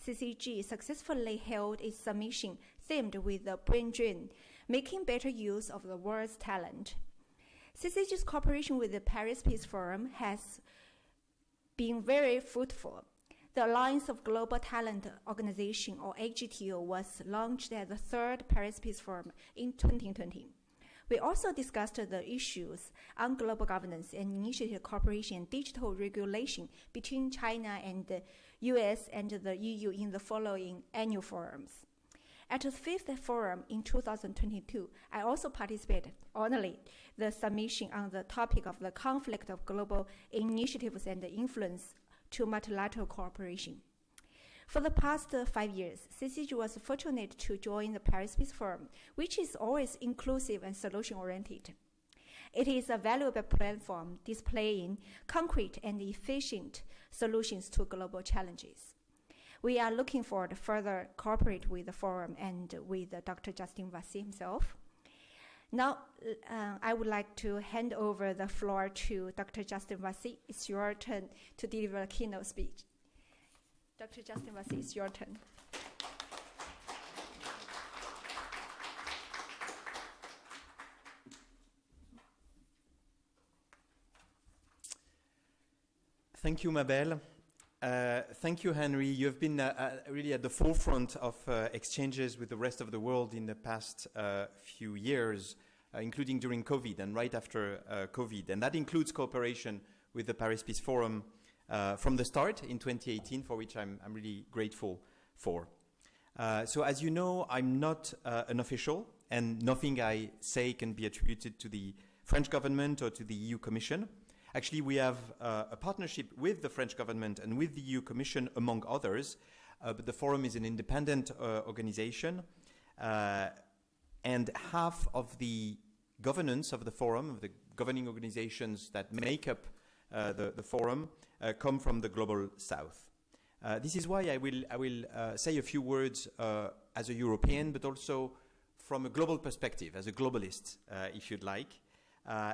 CCG successfully held its submission themed with the brain drain, making better use of the world's talent. CCG's cooperation with the Paris Peace Forum has been very fruitful. The Alliance of Global Talent Organization, or AGTO, was launched at the third Paris Peace Forum in 2020. We also discussed the issues on global governance and initiated cooperation and digital regulation between China and the US and the EU in the following annual forums. At the fifth forum in 2022, I also participated, only the submission on the topic of the conflict of global initiatives and the influence to multilateral cooperation. For the past 5 years, CCG was fortunate to join the Paris Peace Forum, which is always inclusive and solution-oriented. It is a valuable platform displaying concrete and efficient solutions to global challenges. We are looking forward to further cooperate with the forum and with Dr. Justin Vaïsse himself. Now, I would like to hand over the floor to Dr. Justin Vaïsse. It's your turn to deliver a keynote speech. Dr. Justin Vaïsse, it's your turn. Thank you, Mabel. Thank you, Henry. You have been really at the forefront of exchanges with the rest of the world in the past few years, including during COVID and right after COVID. And that includes cooperation with the Paris Peace Forum from the start in 2018, for which I'm really grateful for. So as you know, I'm not an official, and nothing I say can be attributed to the French government or to the EU Commission. Actually, we have a partnership with the French government and with the EU Commission, among others, but the forum is an independent organization, and half of the governance of the forum, of the governing organizations that make up the forum, come from the Global South. This is why I will say a few words as a European, but also from a global perspective, as a globalist, if you'd like.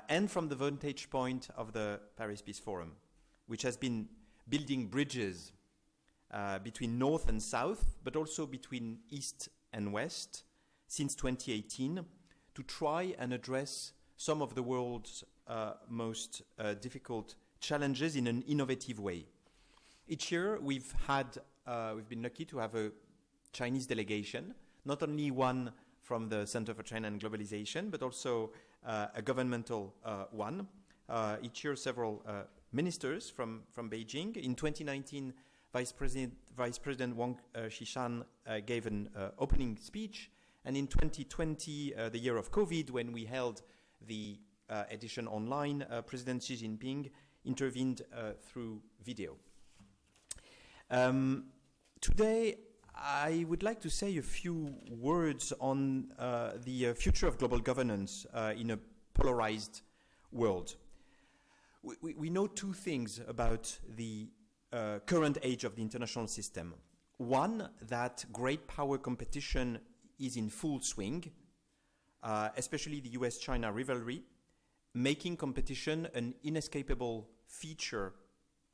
And from the vantage point of the Paris Peace Forum, which has been building bridges between North and South, but also between East and West since 2018 to try and address some of the world's most difficult challenges in an innovative way. Each year we've been lucky to have a Chinese delegation, not only one from the Center for China and Globalization, but also a governmental one. Each year, several ministers from Beijing. In 2019, Vice President Wang gave an opening speech. And in 2020, the year of COVID, when we held the edition online, President Xi Jinping intervened through video. Today, I would like to say a few words on the future of global governance in a polarized world. We know two things about the current age of the international system. One, that great power competition is in full swing, especially the US-China rivalry, making competition an inescapable feature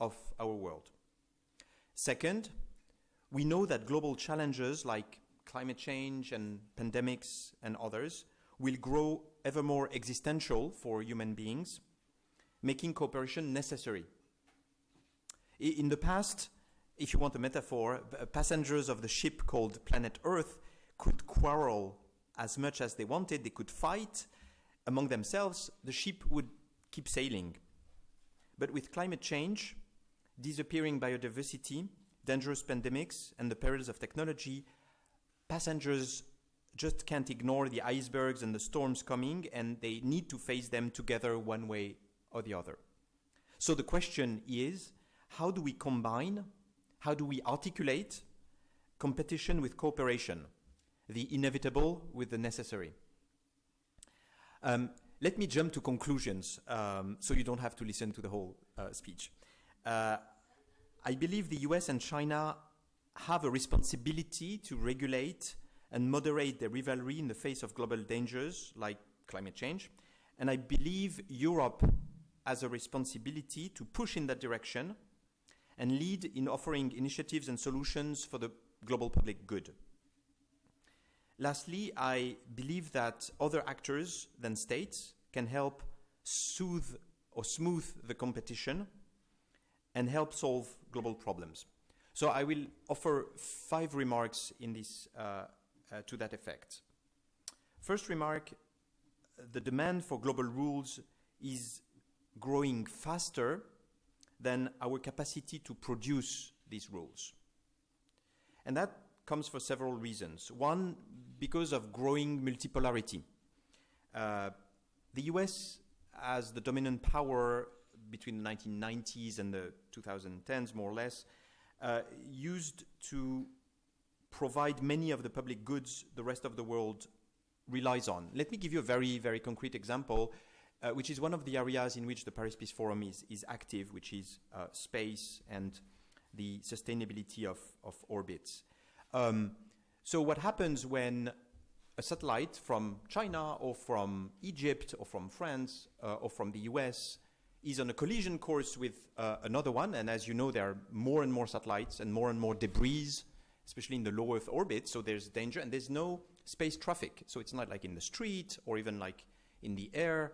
of our world. Second, we know that global challenges like climate change and pandemics and others will grow ever more existential for human beings, making cooperation necessary. In the past, if you want a metaphor, passengers of the ship called Planet Earth could quarrel as much as they wanted, they could fight among themselves, the ship would keep sailing. But with climate change, disappearing biodiversity, dangerous pandemics, and the perils of technology, passengers just can't ignore the icebergs and the storms coming, and they need to face them together one way or the other. So the question is, how do we combine, how do we articulate competition with cooperation, the inevitable with the necessary? Let me jump to conclusions, so you don't have to listen to the whole speech. I believe the US and China have a responsibility to regulate and moderate their rivalry in the face of global dangers like climate change. And I believe Europe has a responsibility to push in that direction and lead in offering initiatives and solutions for the global public good. Lastly, I believe that other actors than states can help soothe or smooth the competition and help solve global problems. So I will offer 5 remarks in this, to that effect. First remark, the demand for global rules is growing faster than our capacity to produce these rules. And that comes for several reasons. One, because of growing multipolarity. The US, as the dominant power between the 1990s and the 2010s, more or less, used to provide many of the public goods the rest of the world relies on. Let me give you a very, very concrete example, which is one of the areas in which the Paris Peace Forum is active, which is space and the sustainability of orbits. So what happens when a satellite from China or from Egypt or from France or from the US is on a collision course with another one, and as you know, there are more and more satellites and more debris, especially in the low Earth orbit, so there's danger, and there's no space traffic. So it's not like in the street or even like in the air.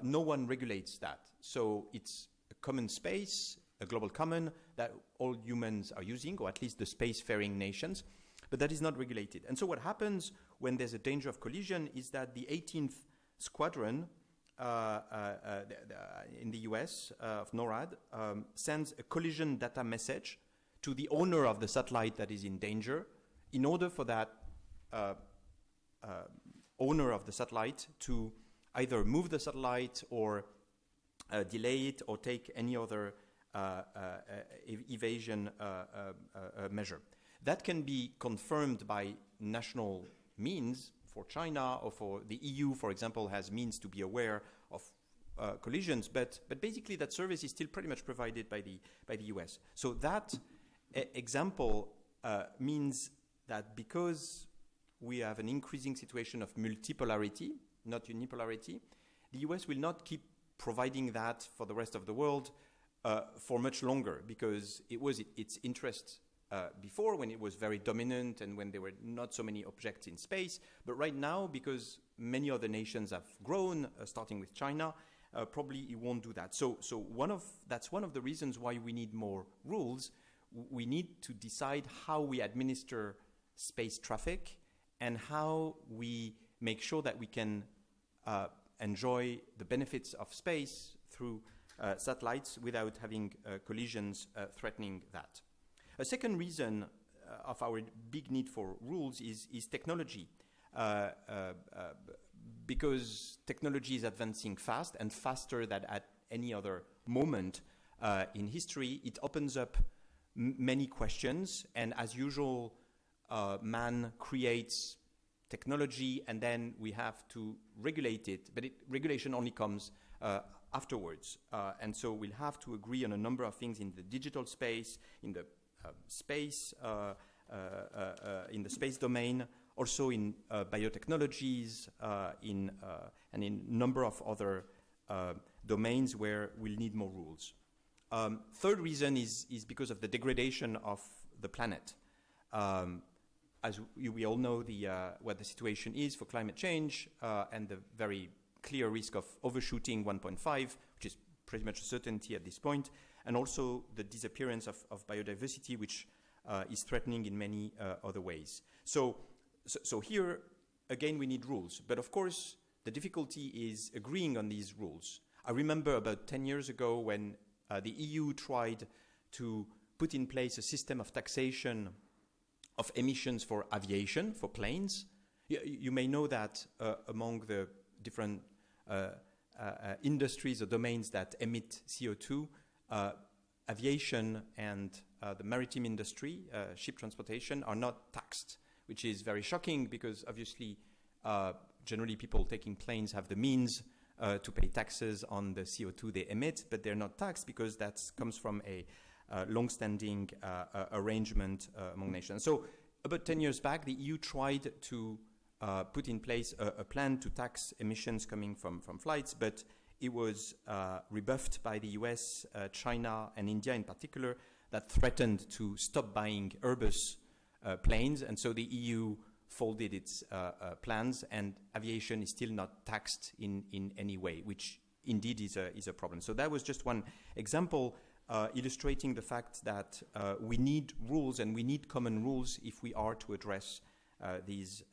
No one regulates that. So it's a common space, a global common that all humans are using, or at least the spacefaring nations, but that is not regulated. And so what happens when there's a danger of collision is that the 18th Squadron in the US of NORAD sends a collision data message to the owner of the satellite that is in danger in order for that owner of the satellite to either move the satellite or delay it or take any other evasion measure. That can be confirmed by national means. For China or for the EU, for example, has means to be aware of collisions, but basically that service is still pretty much provided by the US. So that example means that because we have an increasing situation of multipolarity, not unipolarity, the US will not keep providing that for the rest of the world for much longer, because it was its interest before, when it was very dominant and when there were not so many objects in space. But right now, because many other nations have grown, starting with China, probably it won't do that. So that's one of the reasons why we need more rules. We need to decide how we administer space traffic and how we make sure that we can enjoy the benefits of space through satellites without having collisions threatening that. A second reason of our big need for rules is technology, because technology is advancing fast and faster than at any other moment in history. It opens up many questions, and as usual, man creates technology and then we have to regulate it, but regulation only comes afterwards. And so we'll have to agree on a number of things in the digital space, in the space domain, also in biotechnologies, and in a number of other domains where we'll need more rules. Third reason is because of the degradation of the planet. As we all know, what the situation is for climate change and the very clear risk of overshooting 1.5, which is pretty much a certainty at this point, and also the disappearance of biodiversity, which is threatening in many other ways. So here, again, we need rules. But of course, the difficulty is agreeing on these rules. I remember about 10 years ago when the EU tried to put in place a system of taxation of emissions for aviation, for planes. You may know that among the different industries or domains that emit CO2, aviation and the maritime industry, ship transportation, are not taxed, which is very shocking because obviously generally people taking planes have the means to pay taxes on the CO2 they emit, but they're not taxed because that comes from a long-standing arrangement among nations. So about 10 years back, the EU tried to put in place a plan to tax emissions coming from flights, but it was rebuffed by the US, China, and India in particular, that threatened to stop buying Airbus planes, and so the EU folded its plans, and aviation is still not taxed in any way, which indeed is a problem. So that was just one example illustrating the fact that we need rules, and we need common rules if we are to address these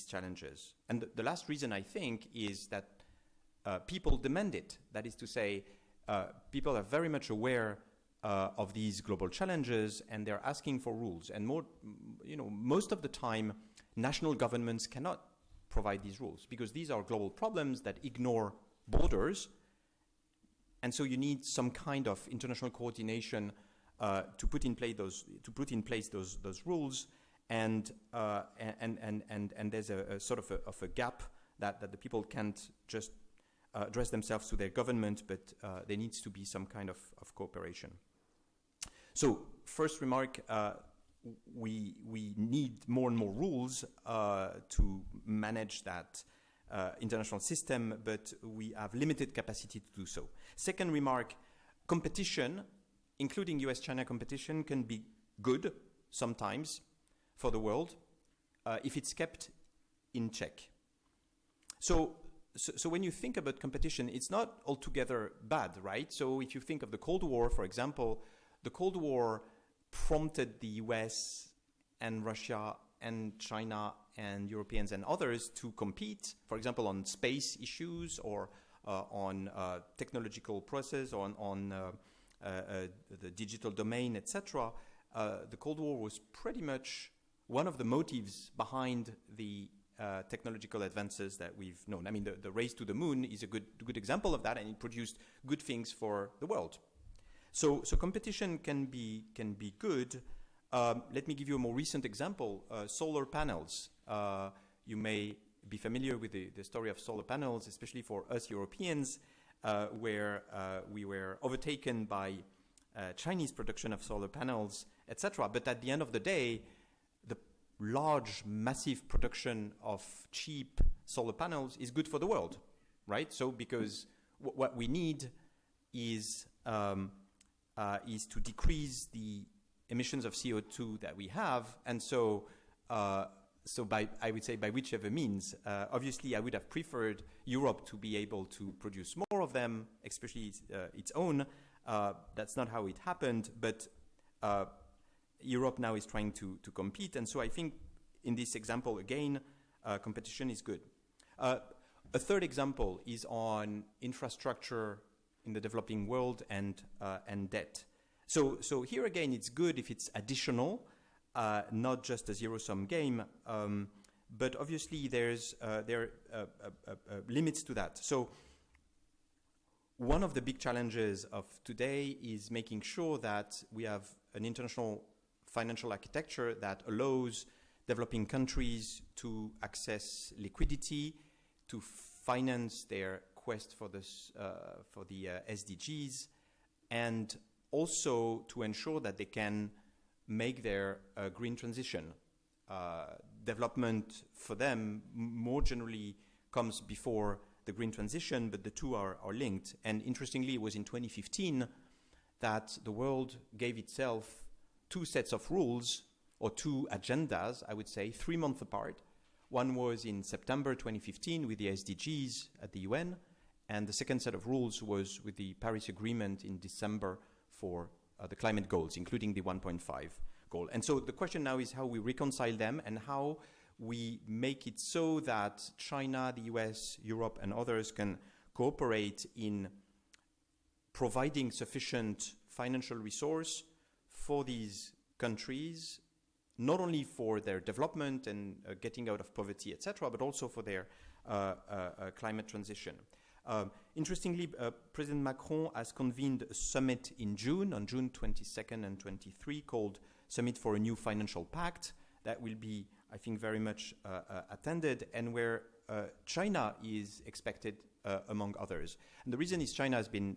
challenges. And the last reason, I think, is that people demand it. That is to say, people are very much aware of these global challenges, and they're asking for rules. And most of the time, national governments cannot provide these rules because these are global problems that ignore borders, and so you need some kind of international coordination to put in place those rules. And there's a sort of a gap that the people can't just address themselves to their government, but there needs to be some kind of cooperation. So, first remark, we need more and more rules to manage that international system, but we have limited capacity to do so. Second remark, competition, including US-China competition, can be good sometimes for the world if it's kept in check. So when you think about competition, it's not altogether bad, right? So if you think of the Cold War, for example, the Cold War prompted the US and Russia and China and Europeans and others to compete, for example, on space issues or on technological process, or on the digital domain, etc. The Cold War was pretty much one of the motives behind the technological advances that we've known. I mean, the race to the moon is a good example of that, and it produced good things for the world. So competition can be good. Let me give you a more recent example, solar panels. You may be familiar with the story of solar panels, especially for us Europeans, where we were overtaken by Chinese production of solar panels, etc. But at the end of the day, the large, massive production of cheap solar panels is good for the world, right? So because what we need is to decrease the emissions of CO2 that we have, and so I would say by whichever means. Obviously, I would have preferred Europe to be able to produce more of them, especially its own. That's not how it happened, but Europe now is trying to compete, and so I think in this example again, competition is good. A third example is on infrastructure in the developing world and debt. So here again, it's good if it's additional, not just a zero-sum game, but obviously there are limits to that. So one of the big challenges of today is making sure that we have an international financial architecture that allows developing countries to access liquidity, to finance their quest for the SDGs, and also to ensure that they can make their green transition. Development for them more generally comes before the green transition, but the two are linked. And interestingly, it was in 2015 that the world gave itself two sets of rules, or two agendas, I would say, 3 months apart. One was in September 2015 with the SDGs at the UN, and the second set of rules was with the Paris Agreement in December for the climate goals, including the 1.5 goal. And so the question now is how we reconcile them and how we make it so that China, the US, Europe, and others can cooperate in providing sufficient financial resource for these countries, not only for their development and getting out of poverty, etc., but also for their climate transition. Interestingly, President Macron has convened a summit in June, on June 22nd and 23, called Summit for a New Financial Pact, that will be, I think, very much attended, and where China is expected, among others. And the reason is China has been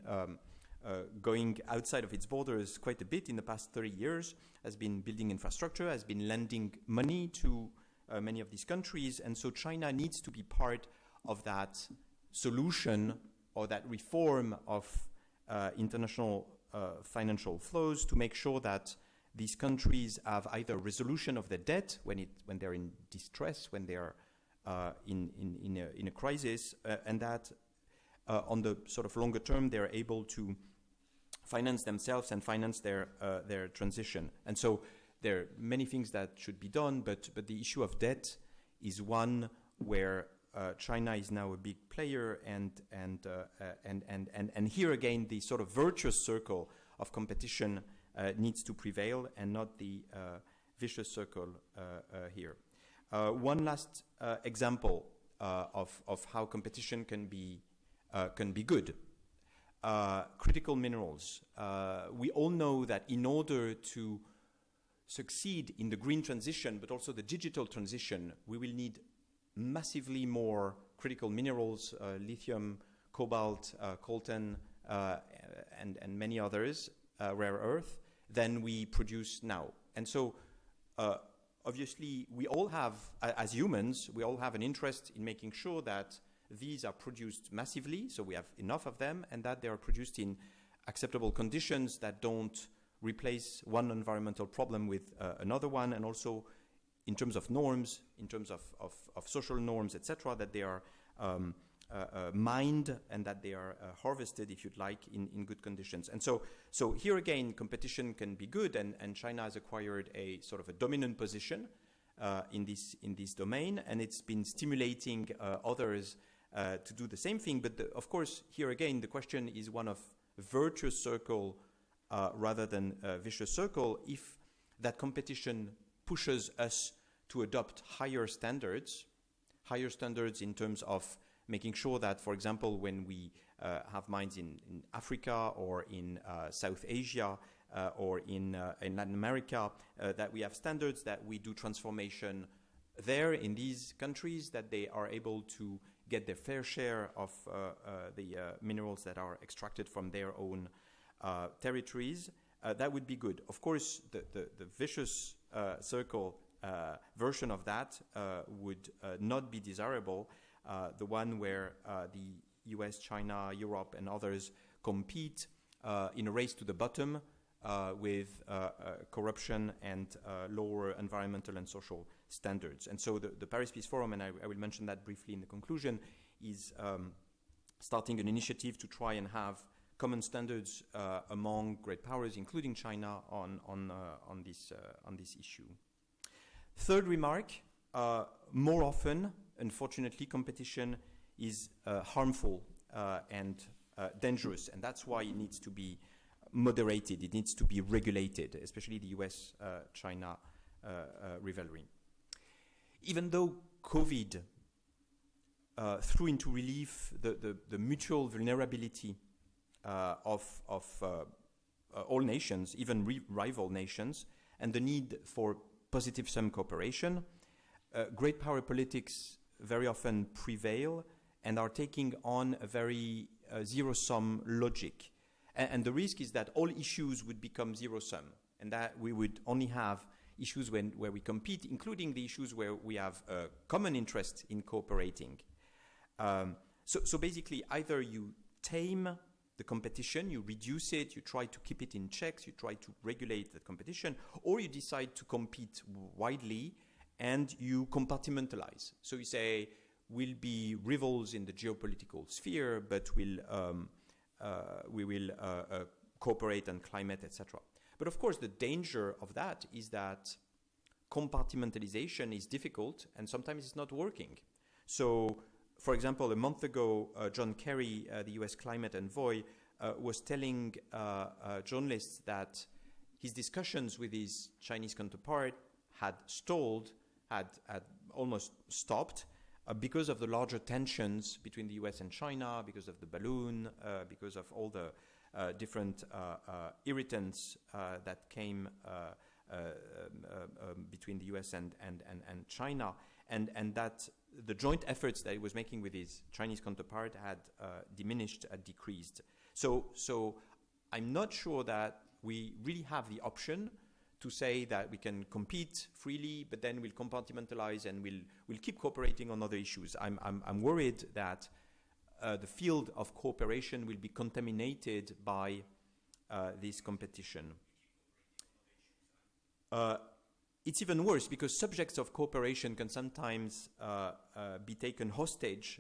going outside of its borders quite a bit in the past 30 years, has been building infrastructure, has been lending money to many of these countries, and so China needs to be part of that solution or that reform of international financial flows to make sure that these countries have either resolution of their debt when they're in distress, when they are in a crisis, and that on the sort of longer term they're able to finance themselves and finance their transition. And so there are many things that should be done, but the issue of debt is one where China is now a big player, and here again the sort of virtuous circle of competition needs to prevail, and not the vicious circle here. One last example of how competition can be good. Critical minerals. We all know that in order to succeed in the green transition, but also the digital transition, we will need massively more critical minerals, lithium, cobalt, coltan, and many others, rare earth, than we produce now. And so, obviously, we all have, as humans, we all have an interest in making sure that these are produced massively, so we have enough of them, and that they are produced in acceptable conditions that don't replace one environmental problem with another one, and also in terms of norms, in terms of social norms, etc., that they are mined and that they are harvested, if you'd like, in good conditions. And so here again, competition can be good, and China has acquired a sort of a dominant position in this domain, and it's been stimulating others to do the same thing. But of course, here again, the question is one of virtuous circle rather than a vicious circle. If that competition pushes us to adopt higher standards in terms of making sure that, for example, when we have mines in Africa or in South Asia or in Latin America, that we have standards, that we do transformation there in these countries, that they are able to get their fair share of the minerals that are extracted from their own territories, that would be good. Of course, the vicious circle version of that would not be desirable, the one where the US, China, Europe, and others compete in a race to the bottom with corruption and lower environmental and social standards. And so the Paris Peace Forum, and I will mention that briefly in the conclusion, is starting an initiative to try and have common standards among great powers, including China, on this issue. Third remark, more often, unfortunately, competition is harmful and dangerous, and that's why it needs to be moderated, it needs to be regulated, especially the US-China rivalry. Even though COVID threw into relief the mutual vulnerability of all nations, even rival nations, and the need for positive sum cooperation, great power politics very often prevail and are taking on a very zero-sum logic. And the risk is that all issues would become zero-sum, and that we would only have issues where we compete, including the issues where we have a common interest in cooperating. So basically, either you tame the competition, you reduce it, you try to keep it in checks, you try to regulate the competition, or you decide to compete widely and you compartmentalize. So you say, we'll be rivals in the geopolitical sphere, but we will cooperate on climate, etc. But of course, the danger of that is that compartmentalization is difficult and sometimes it's not working. So, for example, a month ago, John Kerry, the US climate envoy, was telling journalists that his discussions with his Chinese counterpart had stalled, had almost stopped, because of the larger tensions between the US and China, because of the balloon, because of all the different irritants that came between the US and China, and that the joint efforts that he was making with his Chinese counterpart had diminished, had decreased. So I'm not sure that we really have the option to say that we can compete freely, but then we'll compartmentalize and we'll keep cooperating on other issues. I'm worried that the field of cooperation will be contaminated by this competition. it's even worse because subjects of cooperation can sometimes be taken hostage.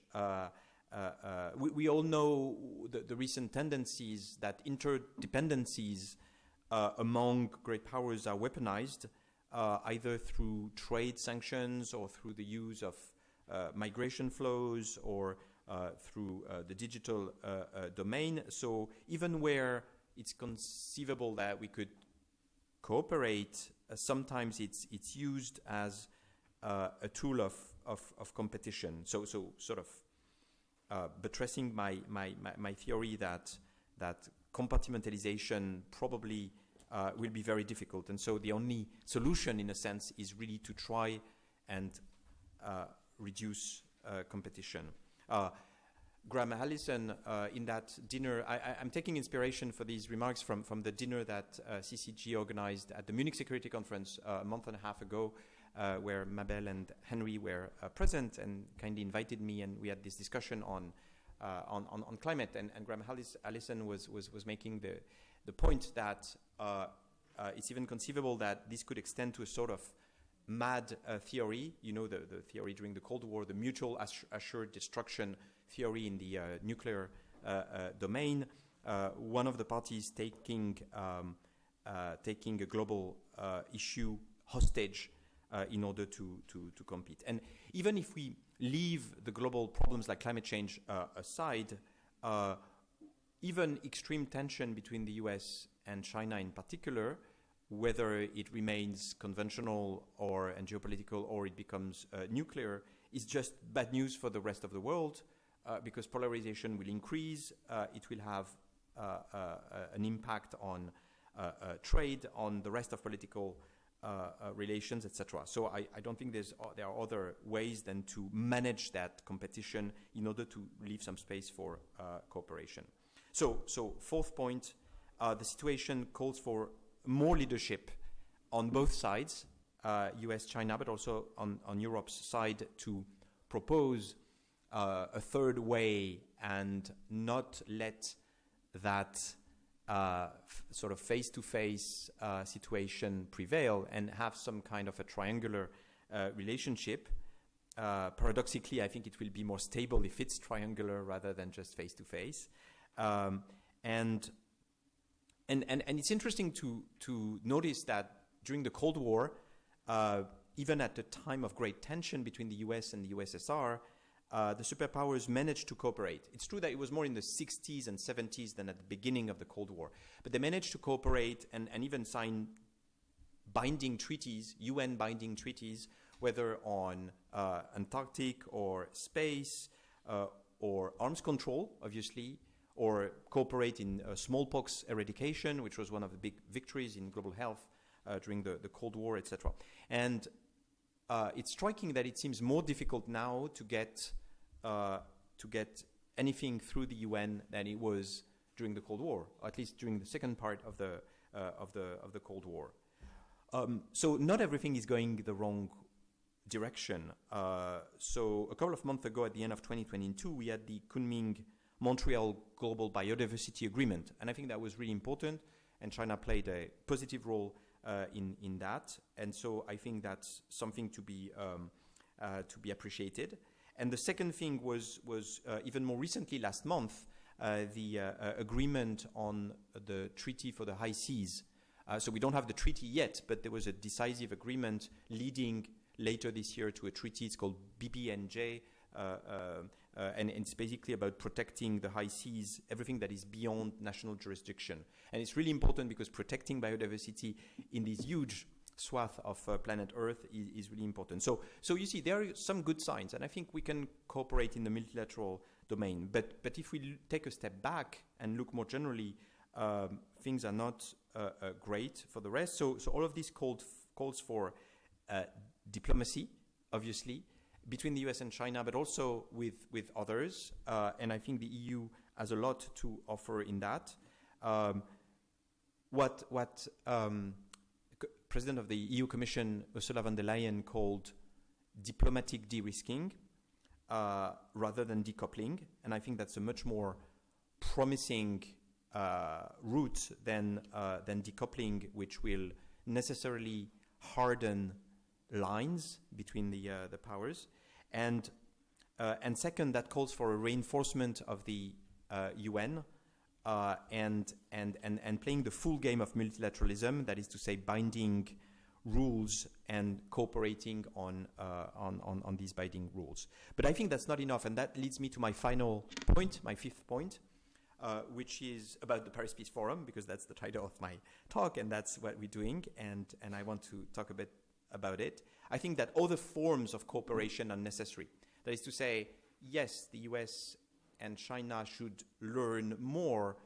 We all know the recent tendencies that interdependencies among great powers are weaponized, either through trade sanctions or through the use of migration flows or through the digital domain. So even where it's conceivable that we could cooperate, sometimes it's used as a tool of competition. So sort of buttressing my theory that compartmentalization probably will be very difficult. And so the only solution, in a sense, is really to try and reduce competition. Graham Allison, in that dinner, I'm taking inspiration for these remarks from the dinner that CCG organized at the Munich Security Conference a month and a half ago, where Mabel and Henry were present and kindly invited me, and we had this discussion on climate. And Graham Allison was making the point that it's even conceivable that this could extend to a sort of mad theory, the theory during the Cold War, the mutual assured destruction theory in the nuclear domain. One of the parties taking a global issue hostage in order to compete. And even if we leave the global problems like climate change aside, even extreme tension between the US and China in particular, whether it remains conventional and geopolitical or it becomes nuclear, is just bad news for the rest of the world because polarization will increase. It will have an impact on trade, on the rest of political relations, etc. So I don't think there are other ways than to manage that competition in order to leave some space for cooperation. So fourth point, the situation calls for more leadership on both sides, US, China, but also on Europe's side, to propose a third way and not let that sort of face-to-face situation prevail and have some kind of a triangular relationship. Paradoxically, I think it will be more stable if it's triangular rather than just face-to-face. And it's interesting to notice that during the Cold War, even at the time of great tension between the US and the USSR, the superpowers managed to cooperate. It's true that it was more in the 60s and 70s than at the beginning of the Cold War, but they managed to cooperate and even sign binding treaties, UN binding treaties, whether on Antarctic or space or arms control, obviously, or cooperate in smallpox eradication, which was one of the big victories in global health during the Cold War, etc. And it's striking that it seems more difficult now to get anything through the UN than it was during the Cold War, or at least during the second part of the Cold War. So not everything is going the wrong direction. So a couple of months ago, at the end of 2022, we had the Kunming-Montreal Global Biodiversity Agreement, and I think that was really important, and China played a positive role in that, and so I think that's something to be appreciated. And the second thing was even more recently, last month, the agreement on the Treaty for the High Seas. So we don't have the treaty yet, but there was a decisive agreement leading later this year to a treaty. It's called BBNJ, and it's basically about protecting the high seas, everything that is beyond national jurisdiction. And it's really important because protecting biodiversity in this huge swath of planet Earth is really important. So you see, there are some good signs, and I think we can cooperate in the multilateral domain. But if we take a step back and look more generally, things are not great for the rest. So all of this calls for diplomacy, obviously, between the US and China, but also with others. And I think the EU has a lot to offer in that. What President of the EU Commission, Ursula von der Leyen, called diplomatic de-risking rather than decoupling. And I think that's a much more promising route than decoupling, which will necessarily harden lines between the powers, and second, that calls for a reinforcement of the UN and playing the full game of multilateralism. That is to say, binding rules and cooperating on these binding rules. But I think that's not enough, and that leads me to my final point, my fifth point, which is about the Paris Peace Forum, because that's the title of my talk, and that's what we're doing, and I want to talk a bit about it. I think that other forms of cooperation are necessary. That is to say, yes, the US and China should learn more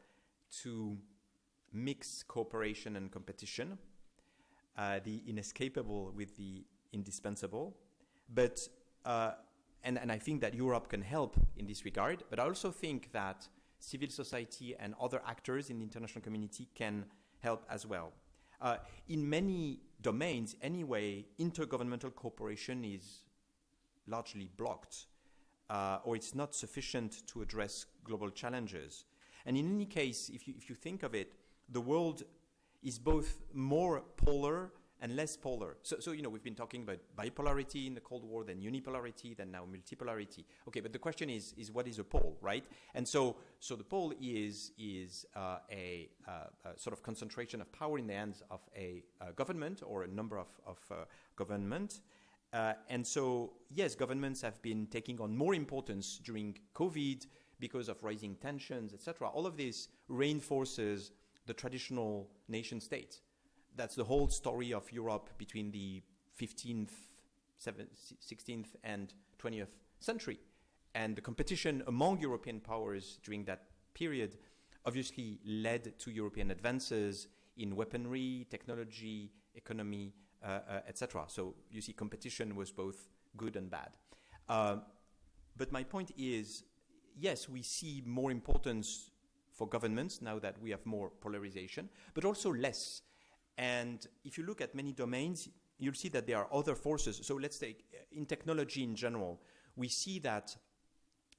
to mix cooperation and competition, the inescapable with the indispensable. But, and I think that Europe can help in this regard, but I also think that civil society and other actors in the international community can help as well. In many domains, anyway, intergovernmental cooperation is largely blocked, or it's not sufficient to address global challenges. And in any case, if you think of it, the world is both more polar and less polar. So you know, we've been talking about bipolarity in the Cold War, then unipolarity, then now multipolarity. Okay, but the question is what is a pole, right? And so the pole is a sort of concentration of power in the hands of a government or a number of government. And so, yes, governments have been taking on more importance during COVID because of rising tensions, etc. All of this reinforces the traditional nation state. That's the whole story of Europe between the 15th, 16th, and 20th century. And the competition among European powers during that period obviously led to European advances in weaponry, technology, economy, etc. So you see, competition was both good and bad. But my point is, yes, we see more importance for governments now that we have more polarization, but also less. And if you look at many domains, you'll see that there are other forces. So let's take in technology in general, we see that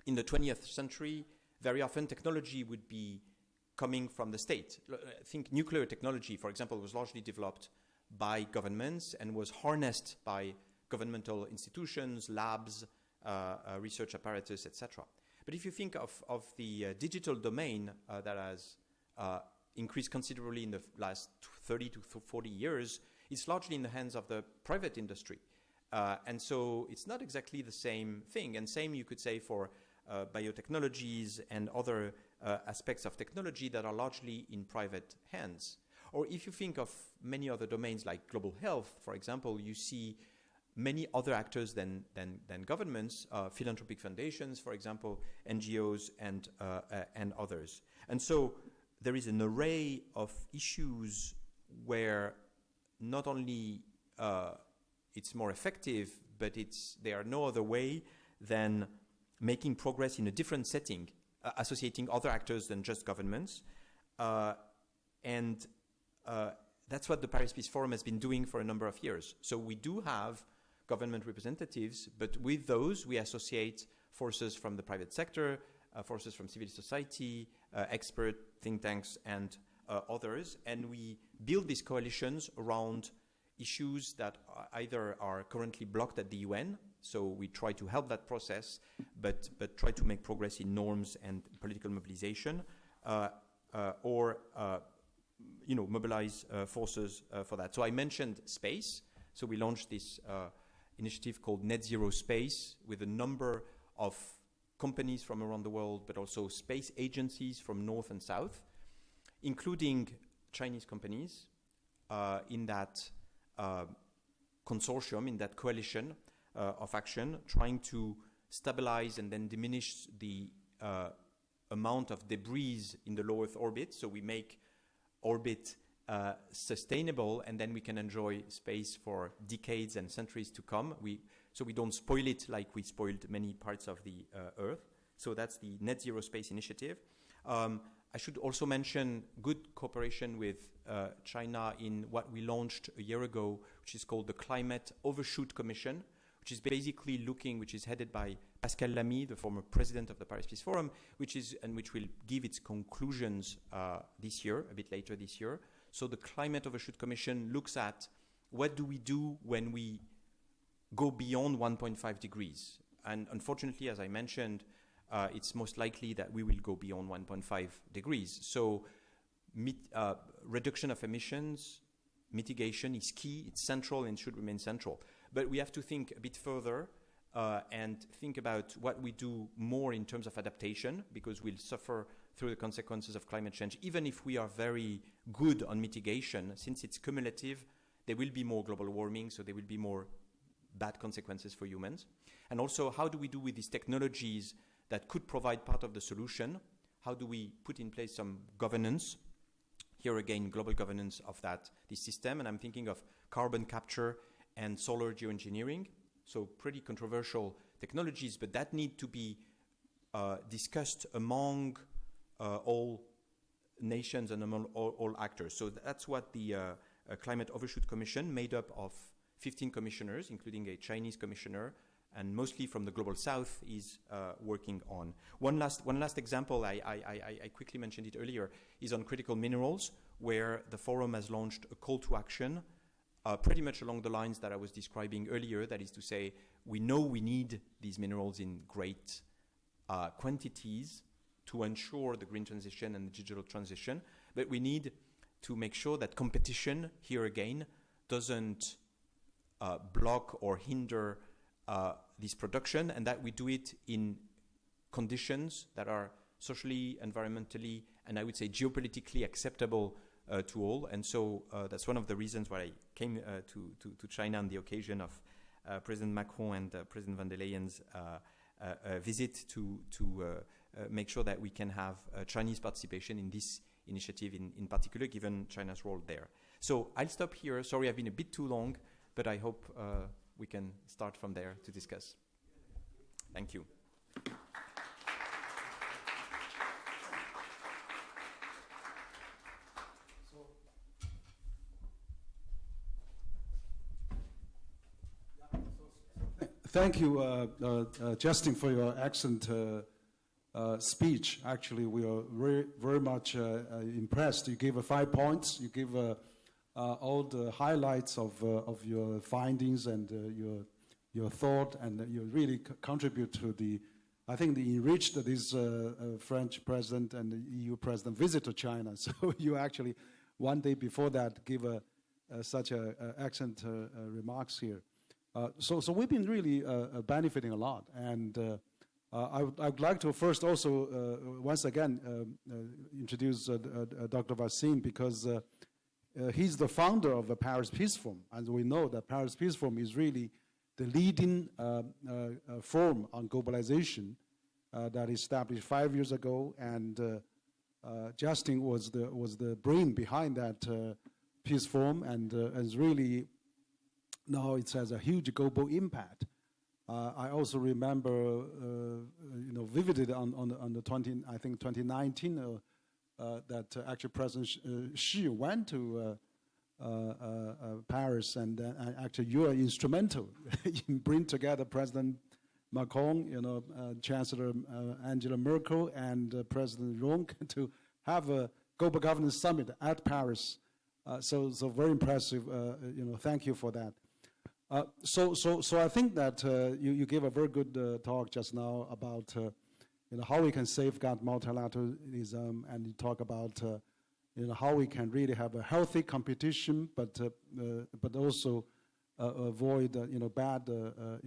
in the 20th century, very often technology would be coming from the state. I think nuclear technology, for example, was largely developed by governments and was harnessed by governmental institutions, labs, research apparatus, etc. But if you think of the digital domain that has increased considerably in the last 30 to 40 years, it's largely in the hands of the private industry. And so it's not exactly the same thing. And same you could say for biotechnologies and other aspects of technology that are largely in private hands. Or if you think of many other domains like global health, for example, you see many other actors than governments, philanthropic foundations, for example, NGOs and others. And so there is an array of issues where not only it's more effective, but there are no other way than making progress in a different setting, associating other actors than just governments. And that's what the Paris Peace Forum has been doing for a number of years. So we do have government representatives, but with those we associate forces from the private sector, forces from civil society, expert think tanks, and others, and we build these coalitions around issues that either are currently blocked at the UN, so we try to help that process, but try to make progress in norms and political mobilization, or mobilize forces for that. So I mentioned space, so we launched this initiative called Net Zero Space with a number of companies from around the world, but also space agencies from north and south, including Chinese companies in that consortium, in that coalition of action, trying to stabilize and then diminish the amount of debris in the low Earth orbit. So we make orbit sustainable, and then we can enjoy space for decades and centuries to come. So we don't spoil it like we spoiled many parts of the Earth. So that's the Net Zero Space Initiative. I should also mention good cooperation with China in what we launched a year ago, which is called the Climate Overshoot Commission, which is basically which is headed by Pascal Lamy, the former president of the Paris Peace Forum, which will give its conclusions this year, a bit later this year. So the Climate Overshoot Commission looks at what do we do when we go beyond 1.5 degrees? And unfortunately, as I mentioned, it's most likely that we will go beyond 1.5 degrees. So reduction of emissions, mitigation is key, it's central and should remain central. But we have to think a bit further and think about what we do more in terms of adaptation, because we'll suffer through the consequences of climate change. Even if we are very good on mitigation, since it's cumulative, there will be more global warming, so there will be more bad consequences for humans. And also, how do we do with these technologies that could provide part of the solution? How do we put in place some governance? Here again, global governance of this system. And I'm thinking of carbon capture and solar geoengineering. So pretty controversial technologies, but that need to be discussed among all nations and among all actors. So that's what the Climate Overshoot Commission, made up of 15 commissioners, including a Chinese commissioner, and mostly from the Global South, is working on. One last example, I quickly mentioned it earlier, is on critical minerals, where the forum has launched a call to action, pretty much along the lines that I was describing earlier. That is to say, we know we need these minerals in great quantities to ensure the green transition and the digital transition, but we need to make sure that competition, here again, doesn't block or hinder this production, and that we do it in conditions that are socially, environmentally, and I would say geopolitically acceptable to all. And so that's one of the reasons why I came to China on the occasion of President Macron and President von der Leyen's visit to make sure that we can have Chinese participation in this initiative in particular, given China's role there. So I'll stop here. Sorry, I've been a bit too long, but I hope we can start from there to discuss. Thank you. Thank you, Justin, for your excellent speech. Actually, we are very much impressed. You gave 5 points. You gave all the highlights of your findings and your thought, and you really contribute to I think they enriched this French president and the EU president visit to China. So you actually, one day before that, give such excellent remarks here. So we've been really benefiting a lot, and I would like to first also once again introduce Dr. Vaïsse, because he's the founder of the Paris Peace Forum, and we know that Paris Peace Forum is really the leading forum on globalization that established 5 years ago, and Justin was the brain behind that Peace Forum, and is really now it has a huge global impact. I also remember, vividly on the 2019 that actually President Xi went to Paris, and actually you are instrumental in bringing together President Macron, Chancellor Angela Merkel, and President Wang to have a global governance summit at Paris. So very impressive. Thank you for that. So I think that you gave a very good talk just now about how we can safeguard multilateralism, and you talk about how we can really have a healthy competition, but also avoid bad the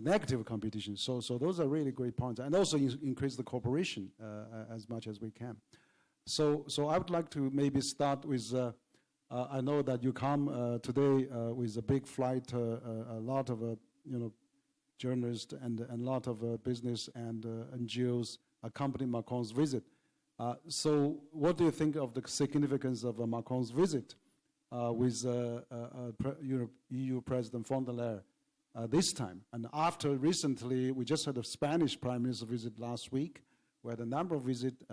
negative competition. So those are really great points, and also increase the cooperation as much as we can. So I would like to maybe start with. I know that you come today with a big flight, a lot of journalists and a lot of business and NGOs accompanying Macron's visit. So what do you think of the significance of Macron's visit with EU President von der Leyen this time? And after recently, we just had a Spanish Prime Minister visit last week, where the number of visits,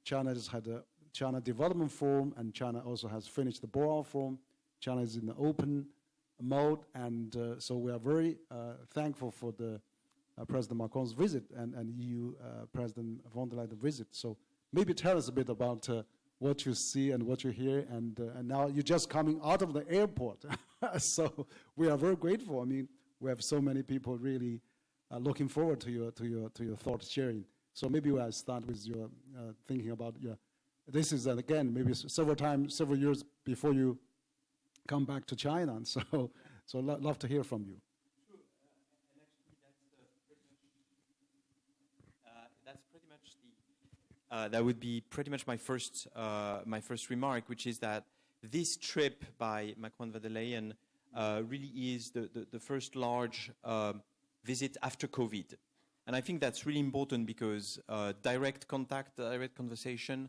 China has had a China Development Forum, and China also has finished the Boao Forum. China is in the open mode, and so we are very thankful for the President Macron's visit and EU President von der Leyen's visit. So maybe tell us a bit about what you see and what you hear, and now you're just coming out of the airport. So we are very grateful. I mean, we have so many people really looking forward to your thought sharing. So maybe I'll start with your thinking about this is again maybe several years before you come back to China, and so love to hear from you. Sure, and actually that's pretty much that would be pretty much my first remark, which is that this trip by Macron and von der Leyen really is the first large visit after COVID. And I think that's really important because direct contact, direct conversation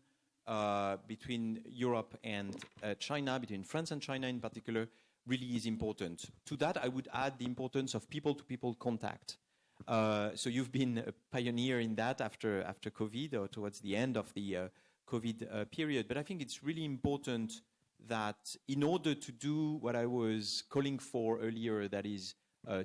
between Europe and China, between France and China in particular, really is important. To that, I would add the importance of people-to-people contact. So you've been a pioneer in that after COVID or towards the end of the COVID period. But I think it's really important that in order to do what I was calling for earlier, that is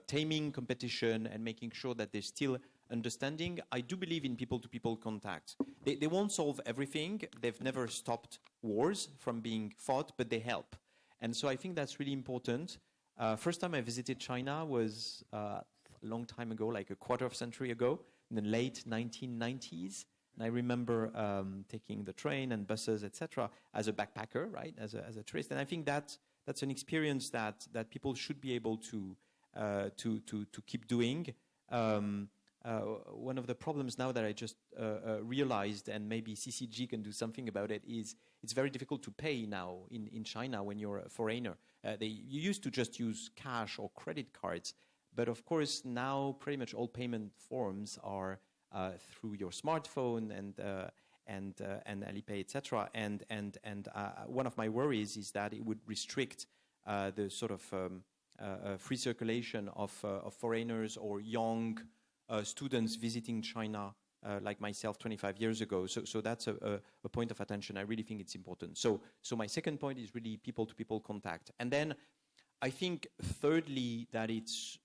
taming competition and making sure that there's still understanding, I do believe in people-to-people contact. They won't solve everything. They've never stopped wars from being fought, but they help. And so I think that's really important. First time I visited China was a long time ago, like a quarter of a century ago, in the late 1990s. And I remember taking the train and buses, etc., as a backpacker, right, as a tourist. And I think that's an experience that people should be able to keep doing. One of the problems now that I just realized, and maybe CCG can do something about it, is it's very difficult to pay now in China when you're a foreigner. You used to just use cash or credit cards, but of course now pretty much all payment forms are through your smartphone and Alipay, etc. And one of my worries is that it would restrict the sort of free circulation of foreigners or young students visiting China like myself 25 years ago. So that's a point of attention. I really think it's important. So my second point is really people-to-people contact. And then I think thirdly that it's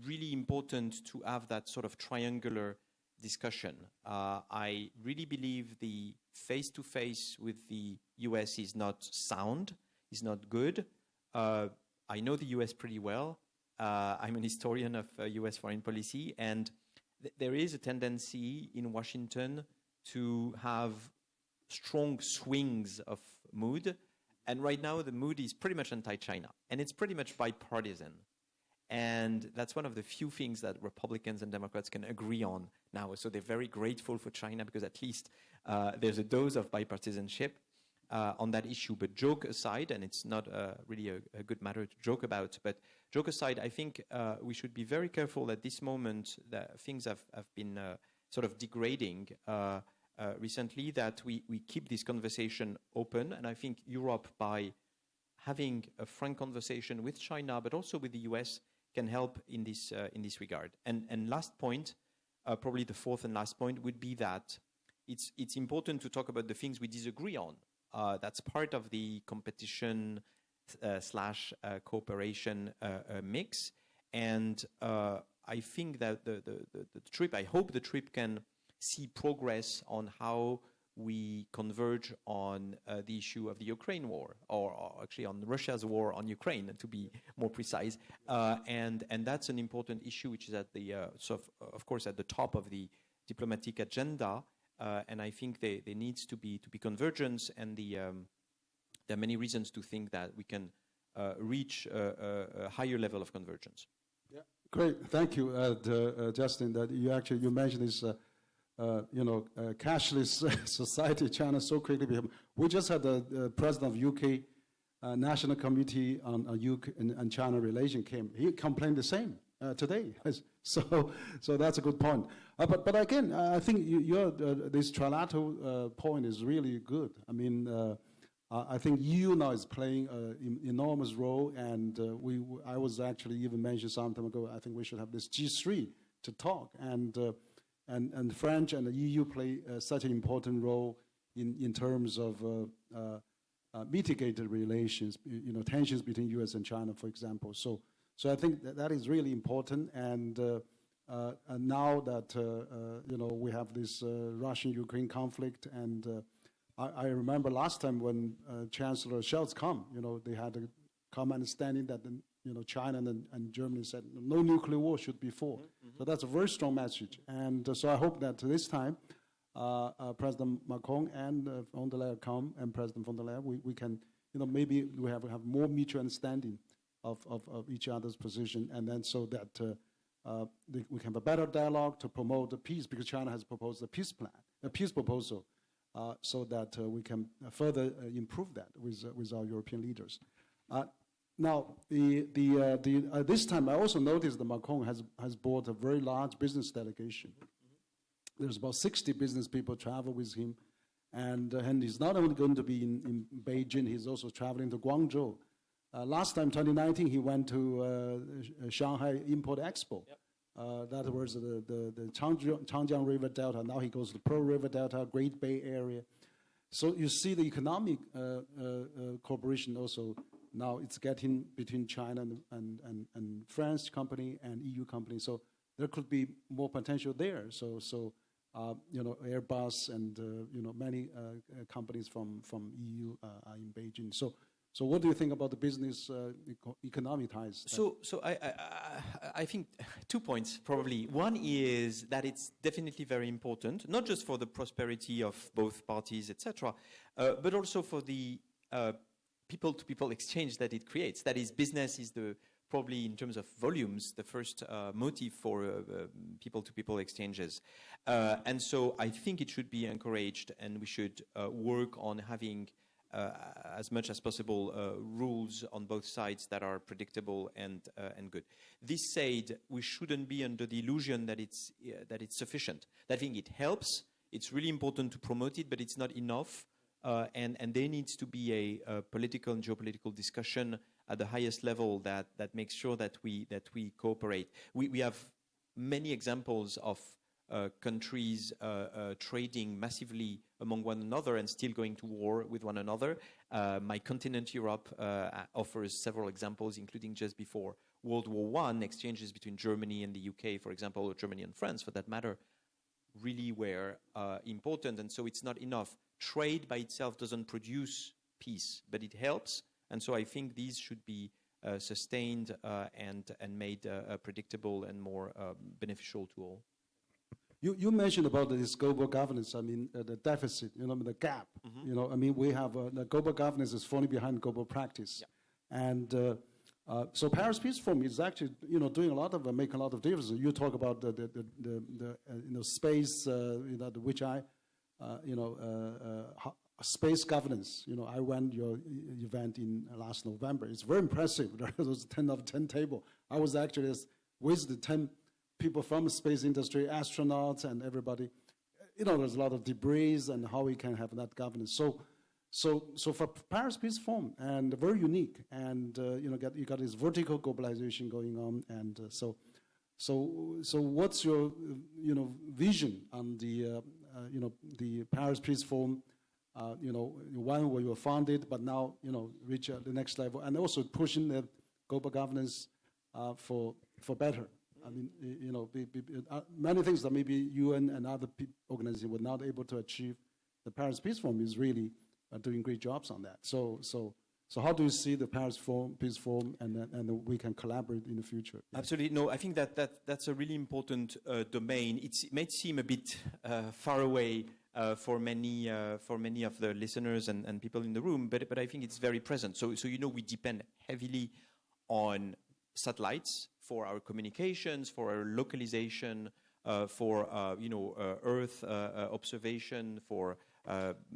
really important to have that sort of triangular discussion. I really believe the face-to-face with the US is not sound, is not good. I know the US pretty well. I'm an historian of US foreign policy, and there is a tendency in Washington to have strong swings of mood. And right now the mood is pretty much anti-China, and it's pretty much bipartisan. And that's one of the few things that Republicans and Democrats can agree on now. So they're very grateful for China because at least there's a dose of bipartisanship on that issue. But joke aside, and it's not really a good matter to joke about, but joke aside, I think we should be very careful at this moment that things have been sort of degrading recently, that we keep this conversation open. And I think Europe, by having a frank conversation with China, but also with the US, can help in this regard. And last point, probably the fourth and last point, would be that it's important to talk about the things we disagree on. That's part of the competition slash cooperation mix. And I think that the trip, I hope the trip can see progress on how we converge on the issue of the Ukraine war, or actually on Russia's war on Ukraine, to be more precise. And that's an important issue, which is at the of course at the top of the diplomatic agenda. And I think there needs to be convergence, and there are many reasons to think that we can reach a higher level of convergence. Yeah, great, thank you, Justin. That you mentioned this. Cashless society, China so quickly became. We just had the president of UK National Committee on UK and China relation came. He complained the same today. So that's a good point. But again, I think this trilateral point is really good. I mean, I think EU now is playing an enormous role, and I was actually even mentioned some time ago. I think we should have this G3 to talk, and French and the EU play such an important role in terms of mitigated relations, tensions between US and China, for example. So I think that is really important. And now that we have this Russian-Ukraine conflict, and I remember last time when Chancellor Scholz come, they had a common understanding that China and Germany said no nuclear war should be fought. Mm-hmm. So that's a very strong message. And so I hope that this time President Macron and von der Leyen come, and President von der Leyen, we can, maybe we have more mutual understanding of each other's position, and then so that we can have a better dialogue to promote the peace, because China has proposed a peace plan, a peace proposal, so that we can further improve that with our European leaders. Now, this time I also noticed that Macron has brought a very large business delegation. There's about 60 business people travel with him, and he's not only going to be in Beijing, he's also traveling to Guangzhou. Last time, 2019, he went to Shanghai Import Expo. Yep. That was the Changjiang River Delta. Now he goes to the Pearl River Delta, Great Bay Area. So you see the economic cooperation also. Now it's getting between China and French company and EU company. So there could be more potential there. So Airbus and many companies from EU are in Beijing. So what do you think about the business economic ties? So I think 2 points probably. One is that it's definitely very important, not just for the prosperity of both parties, etc., but also for the people-to-people exchange that it creates. That is, business is probably in terms of volumes, the first motive for people-to-people exchanges. And so I think it should be encouraged, and we should work on having as much as possible rules on both sides that are predictable and good. This said, we shouldn't be under the illusion that it's sufficient. I think it helps. It's really important to promote it, but it's not enough. And there needs to be a political and geopolitical discussion at the highest level that makes sure that we cooperate. We have many examples of countries trading massively among one another and still going to war with one another. My continent, Europe, offers several examples, including just before World War I, exchanges between Germany and the UK, for example, or Germany and France, for that matter, really were important. And so it's not enough. Trade by itself doesn't produce peace, but it helps. And so I think these should be sustained and made predictable and more beneficial to all. You mentioned about this global governance, the deficit, the gap. Mm-hmm. We have the global governance is falling behind global practice. Yeah. And so Paris Peace Forum is actually, doing a lot of, making a lot of difference. You talk about the space, which space governance. I went your event in last November. It's very impressive. There was a 10 out of 10 table. I was actually with the 10 people from the space industry, astronauts and everybody. There's a lot of debris and how we can have that governance. So for Paris Peace Forum, and very unique, and you got this vertical globalization going on, and so what's your vision on the Paris Peace Forum? One where you were founded, but now reach the next level, and also pushing the global governance for better. Many things that maybe UN and other organizations were not able to achieve. The Paris Peace Forum is really doing great jobs on that. So how do you see the Paris Peace Forum, and we can collaborate in the future? Absolutely. No, I think that's a really important domain. It may seem a bit far away for many of the listeners and people in the room, but I think it's very present. So we depend heavily on satellites for our communications, for our localization, for Earth observation, for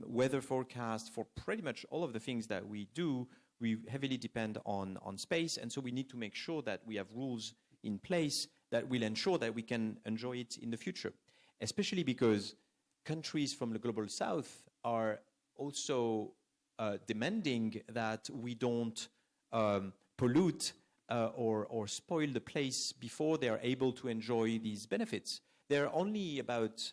weather forecast, for pretty much all of the things that we do. We heavily depend on space, and so we need to make sure that we have rules in place that will ensure that we can enjoy it in the future, especially because countries from the global south are also demanding that we don't pollute or spoil the place before they are able to enjoy these benefits. There are only about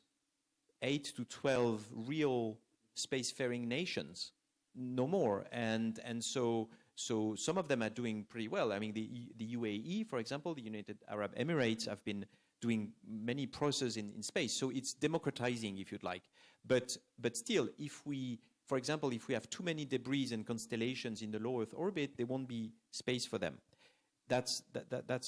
8 to 12 real spacefaring nations, no more, and so some of them are doing pretty well. The UAE, for example, the United Arab Emirates, have been doing many processes in space, so it's democratizing, if you'd like. But still, if we for example, if we have too many debris and constellations in the low Earth orbit, there won't be space for them. That's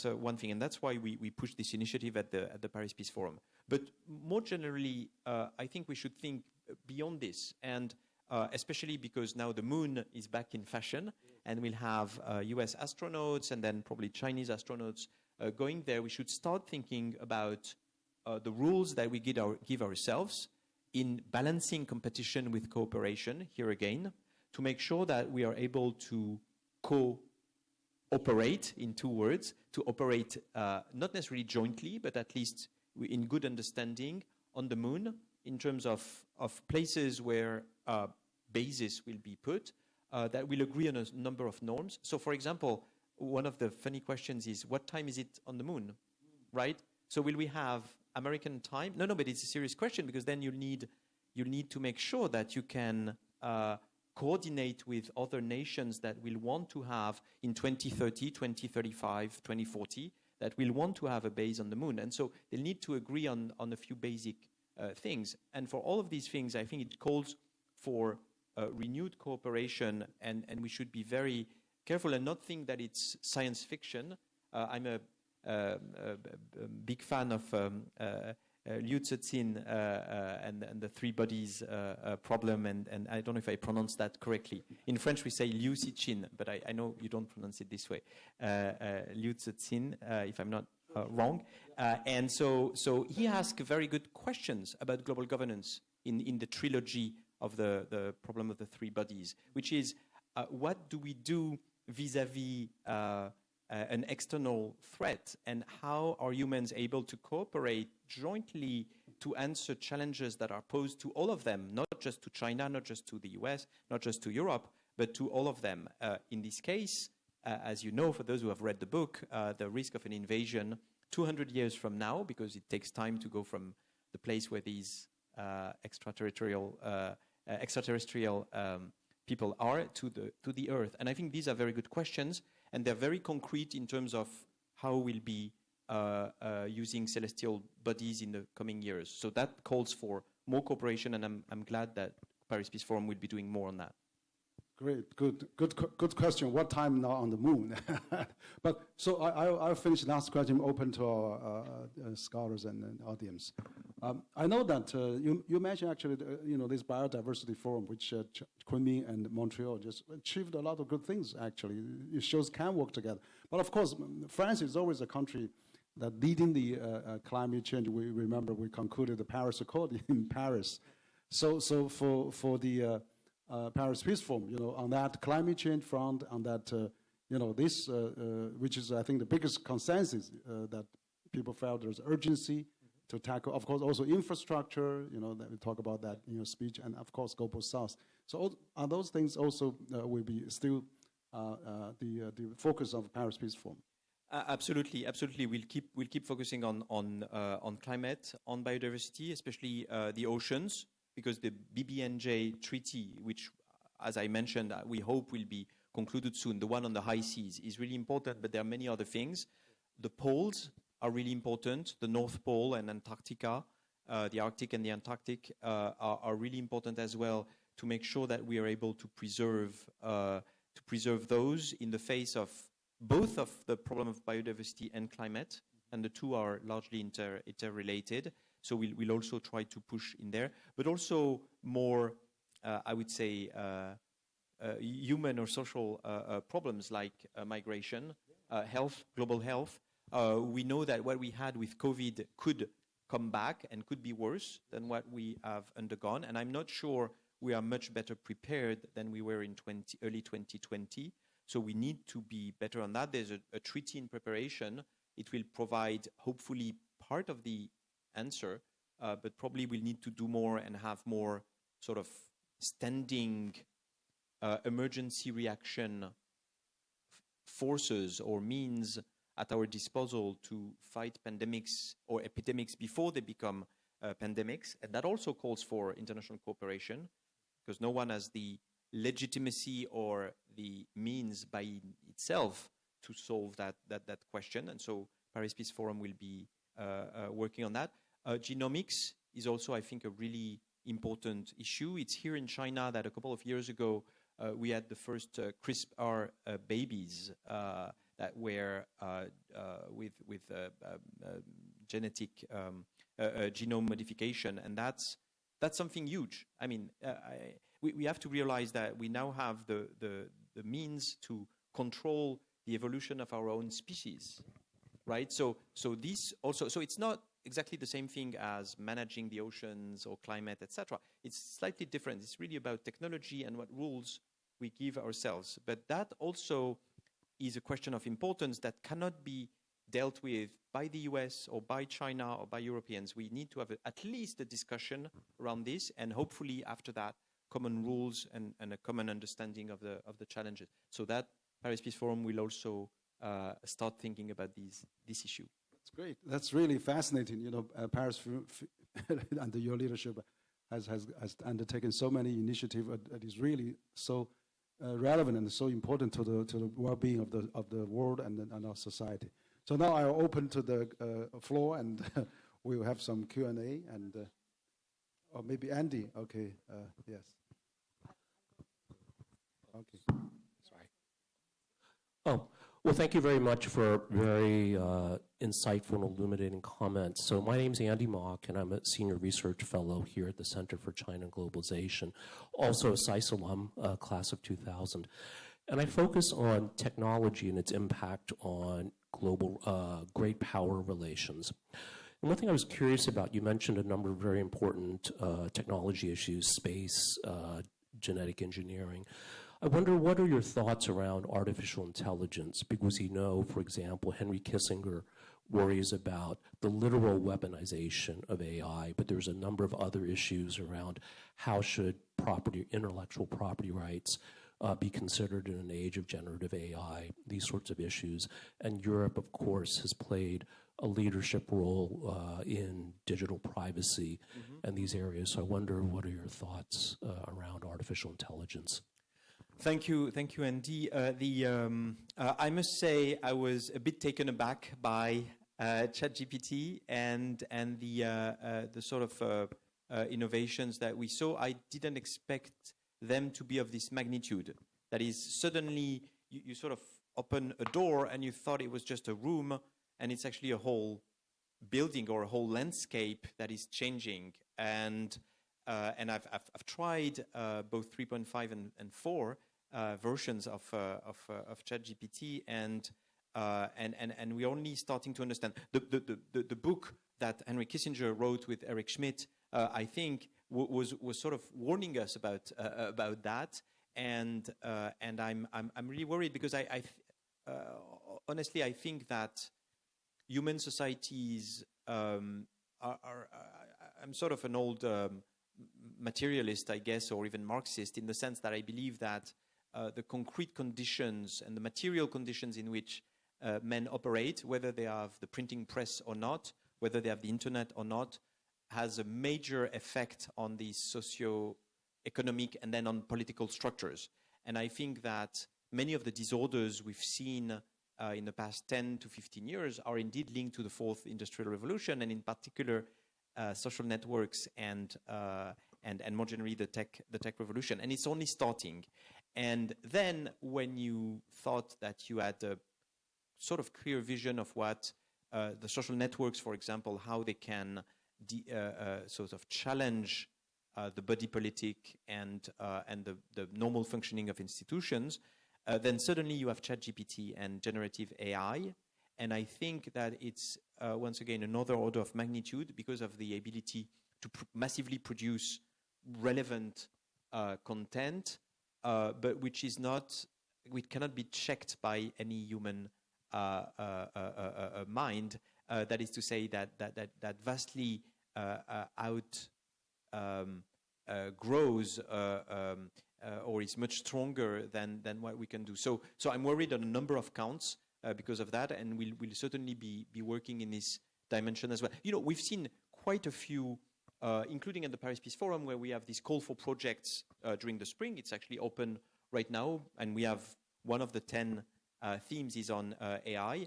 one thing, and that's why we push this initiative at the Paris Peace Forum. But more generally, I think we should think beyond this, and especially because now the moon is back in fashion, and we'll have US astronauts and then probably Chinese astronauts going there. We should start thinking about the rules that we give ourselves in balancing competition with cooperation, here again, to make sure that we are able to operate, in 2 words, to operate not necessarily jointly, but at least in good understanding on the moon in terms of places where bases will be put that will agree on a number of norms. So, for example, one of the funny questions is, what time is it on the moon, right? So will we have American time? No, but it's a serious question, because then you'll need to make sure that you can coordinate with other nations that will want to have in 2030, 2035, 2040, that will want to have a base on the moon. And so they'll need to agree on a few basic things. And for all of these things, I think it calls for renewed cooperation, and we should be very careful and not think that it's science fiction. I'm a big fan of Liu Cixin and the 3 bodies problem, and I don't know if I pronounced that correctly. In French, we say Liu Cixin, but I know you don't pronounce it this way. Liu Cixin, if I'm not wrong. And so he asked very good questions about global governance in the trilogy of the problem of the 3 bodies, which is what do we do vis-a-vis an external threat, and how are humans able to cooperate jointly to answer challenges that are posed to all of them, not just to China, not just to the US, not just to Europe, but to all of them. In this case, as you know, for those who have read the book, the risk of an invasion 200 years from now, because it takes time to go from the place where these extraterrestrial people are to the Earth. And I think these are very good questions, and they're very concrete in terms of how we'll be using celestial bodies in the coming years. So that calls for more cooperation, and I'm glad that Paris Peace Forum will be doing more on that. Great, good question. What time now on the moon? But so I'll finish the last question, open to our scholars and audience. I know that you mentioned actually, this biodiversity forum, which Kunming and Montreal just achieved a lot of good things. Actually, it shows can work together. But of course, France is always a country that leading the climate change. We remember we concluded the Paris Accord in Paris. So for the Paris Peace Forum, on that climate change front, on that, this, which is, I think, the biggest consensus that people felt there's urgency to tackle. Of course, also infrastructure, that we talk about that in your speech, and of course, Global South. So are those things also will be still the focus of Paris Peace Forum? Absolutely. We'll keep focusing on climate, on biodiversity, especially the oceans, because the BBNJ treaty, which, as I mentioned, we hope will be concluded soon, the one on the high seas, is really important, but there are many other things. The poles are really important, the North Pole and Antarctica, the Arctic and the Antarctic are really important as well, to make sure that we are able to preserve those in the face of both of the problem of biodiversity and climate, and the two are largely interrelated. So we'll also try to push in there, but also more, I would say, human or social problems like migration, health, global health. We know that what we had with COVID could come back and could be worse than what we have undergone, and I'm not sure we are much better prepared than we were in early 2020. So we need to be better on that. There's a treaty in preparation. It will provide, hopefully, part of the answer, but probably we'll need to do more and have more sort of standing emergency reaction forces or means at our disposal to fight pandemics or epidemics before they become pandemics. And that also calls for international cooperation, because no one has the legitimacy or the means by itself to solve that question. And so Paris Peace Forum will be working on that. Genomics is also, I think, a really important issue. It's here in China that a couple of years ago we had the first CRISPR babies that were with genetic genome modification, and that's something huge. I mean, we have to realize that we now have the means to control the evolution of our own species, right? So this also, so it's not exactly the same thing as managing the oceans or climate, etc. It's slightly different. It's really about technology and what rules we give ourselves. But that also is a question of importance that cannot be dealt with by the US or by China or by Europeans. We need to have at least a discussion around this, and hopefully after that, common rules and a common understanding of the challenges. So that Paris Peace Forum will also start thinking about this issue. That's great. That's really fascinating. You know, Paris under your leadership has undertaken so many initiatives that is really so relevant and so important to the well-being of the world and our society. So now I'll open to the floor, and we'll have some Q&A, and or maybe Andy. Okay, yes. Okay. Sorry. Oh, well, thank you very much for very insightful and illuminating comments. So my name's Andy Mock, and I'm a senior research fellow here at the Center for China and Globalization, also a SAIS alum, class of 2000. And I focus on technology and its impact on global great power relations. And one thing I was curious about, you mentioned a number of very important technology issues, space, genetic engineering. I wonder, what are your thoughts around artificial intelligence? Because you know, for example, Henry Kissinger worries about the literal weaponization of AI, but there's a number of other issues around how should intellectual property rights be considered in an age of generative AI, these sorts of issues. And Europe, of course, has played a leadership role in digital privacy and these areas. So I wonder, what are your thoughts around artificial intelligence? Thank you, Andy. I must say I was a bit taken aback by ChatGPT and the sort of innovations that we saw. I didn't expect them to be of this magnitude. That is, suddenly you sort of open a door and you thought it was just a room, and it's actually a whole building or a whole landscape that is changing. And I've tried both 3.5 and 4 versions of ChatGPT, and we're only starting to understand. The book that Henry Kissinger wrote with Eric Schmidt, I think, was sort of warning us about that, and I'm really worried, because I honestly I think that human societies I'm sort of an old materialist, I guess, or even Marxist, in the sense that I believe that the concrete conditions and the material conditions in which men operate, whether they have the printing press or not, whether they have the internet or not, has a major effect on the socio-economic and then on political structures. And I think that many of the disorders we've seen in the past 10 to 15 years are indeed linked to the fourth industrial revolution, and in particular social networks and more generally the tech revolution. And it's only starting. And then when you thought that you had a sort of clear vision of what the social networks, for example, how they can sort of challenge the body politic and the normal functioning of institutions, then suddenly you have ChatGPT and generative AI. And I think that it's, once again, another order of magnitude because of the ability to massively produce relevant content, but which cannot be checked by any human mind. That is to say that vastly grows or is much stronger than what we can do. So I'm worried on a number of counts because of that, and we'll certainly be working in this dimension as well. You know, we've seen quite a few, including at the Paris Peace Forum, where we have this call for projects during the spring. It's actually open right now, and we have one of the 10 themes is on AI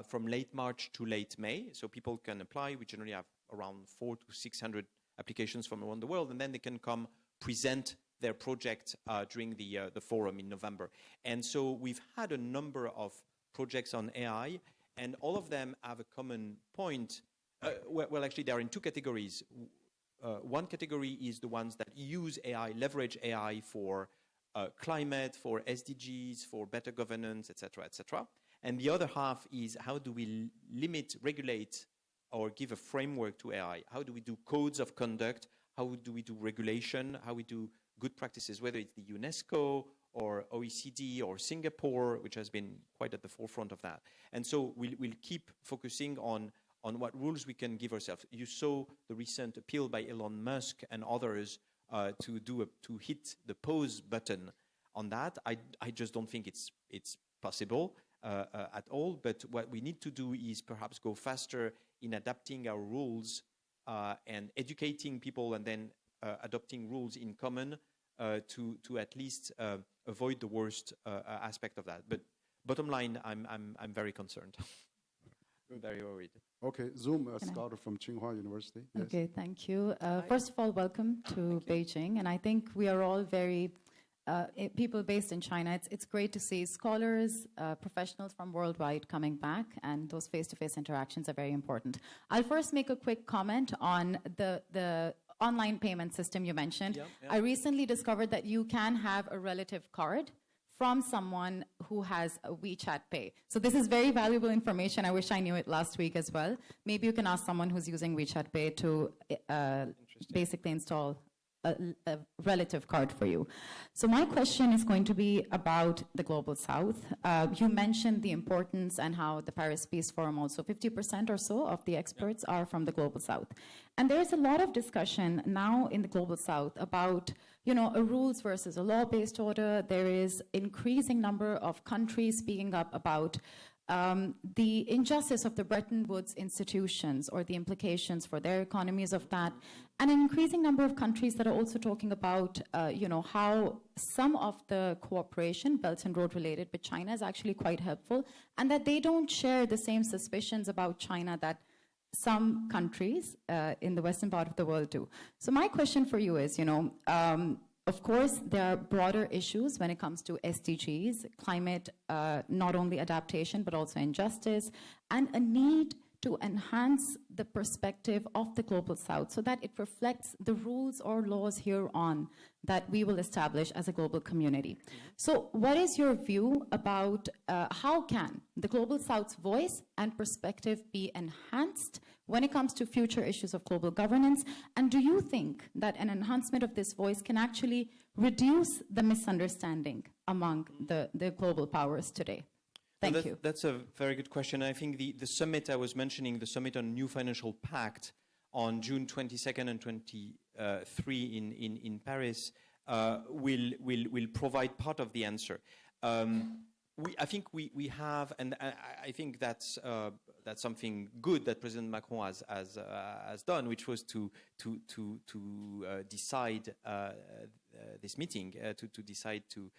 from late March to late May, so people can apply. We generally have around 400 to 600 applications from around the world, and then they can come present their project during the forum in November. And so we've had a number of projects on AI, and all of them have a common point. Well, actually, they are in two categories. One category is the ones that use AI, leverage AI for climate, for SDGs, for better governance, et cetera, and the other half is how do we limit, regulate, or give a framework to AI? How do we do codes of conduct? How do we do regulation? How we do good practices, whether it's the UNESCO or OECD or Singapore, which has been quite at the forefront of that. And so we'll keep focusing on what rules we can give ourselves. You saw the recent appeal by Elon Musk and others to hit the pause button on that. I just don't think it's possible at all. But what we need to do is perhaps go faster in adapting our rules and educating people, and then adopting rules in common to at least avoid the worst aspect of that. But bottom line, I'm very concerned. Very worried. Okay, Zoom, scholar from Tsinghua University. Yes. Okay, thank you. First of all, welcome to Beijing. And I think we are all very, people based in China, it's great to see scholars, professionals from worldwide coming back, and those face-to-face interactions are very important. I'll first make a quick comment on the online payment system you mentioned. Yeah. I recently discovered that you can have a relative card from someone who has a WeChat Pay. So this is very valuable information. I wish I knew it last week as well. Maybe you can ask someone who's using WeChat Pay to basically install a relative card for you. So my question is going to be about the Global South. You mentioned the importance and how the Paris Peace Forum, also 50% or so of the experts are from the Global South. And there's a lot of discussion now in the Global South about, you know, a rules versus a law-based order. There is increasing number of countries speaking up about the injustice of the Bretton Woods institutions or the implications for their economies of that, and an increasing number of countries that are also talking about, you know, how some of the cooperation, Belt and Road related with China, is actually quite helpful, and that they don't share the same suspicions about China that some countries in the western part of the world do. So my question for you is, you know, of course, there are broader issues when it comes to SDGs, climate, not only adaptation, but also injustice, and a need to enhance the perspective of the Global South so that it reflects the rules or laws here on that we will establish as a global community. So what is your view about how can the Global South's voice and perspective be enhanced when it comes to future issues of global governance? And do you think that an enhancement of this voice can actually reduce the misunderstanding among the global powers today? Thank you. That's a very good question. I think the summit I was mentioning, the summit on New Financial Pact on June 22nd and 23 in Paris, will provide part of the answer. I think we have, and I think that's something good that President Macron has done, which was to decide this meeting, to decide to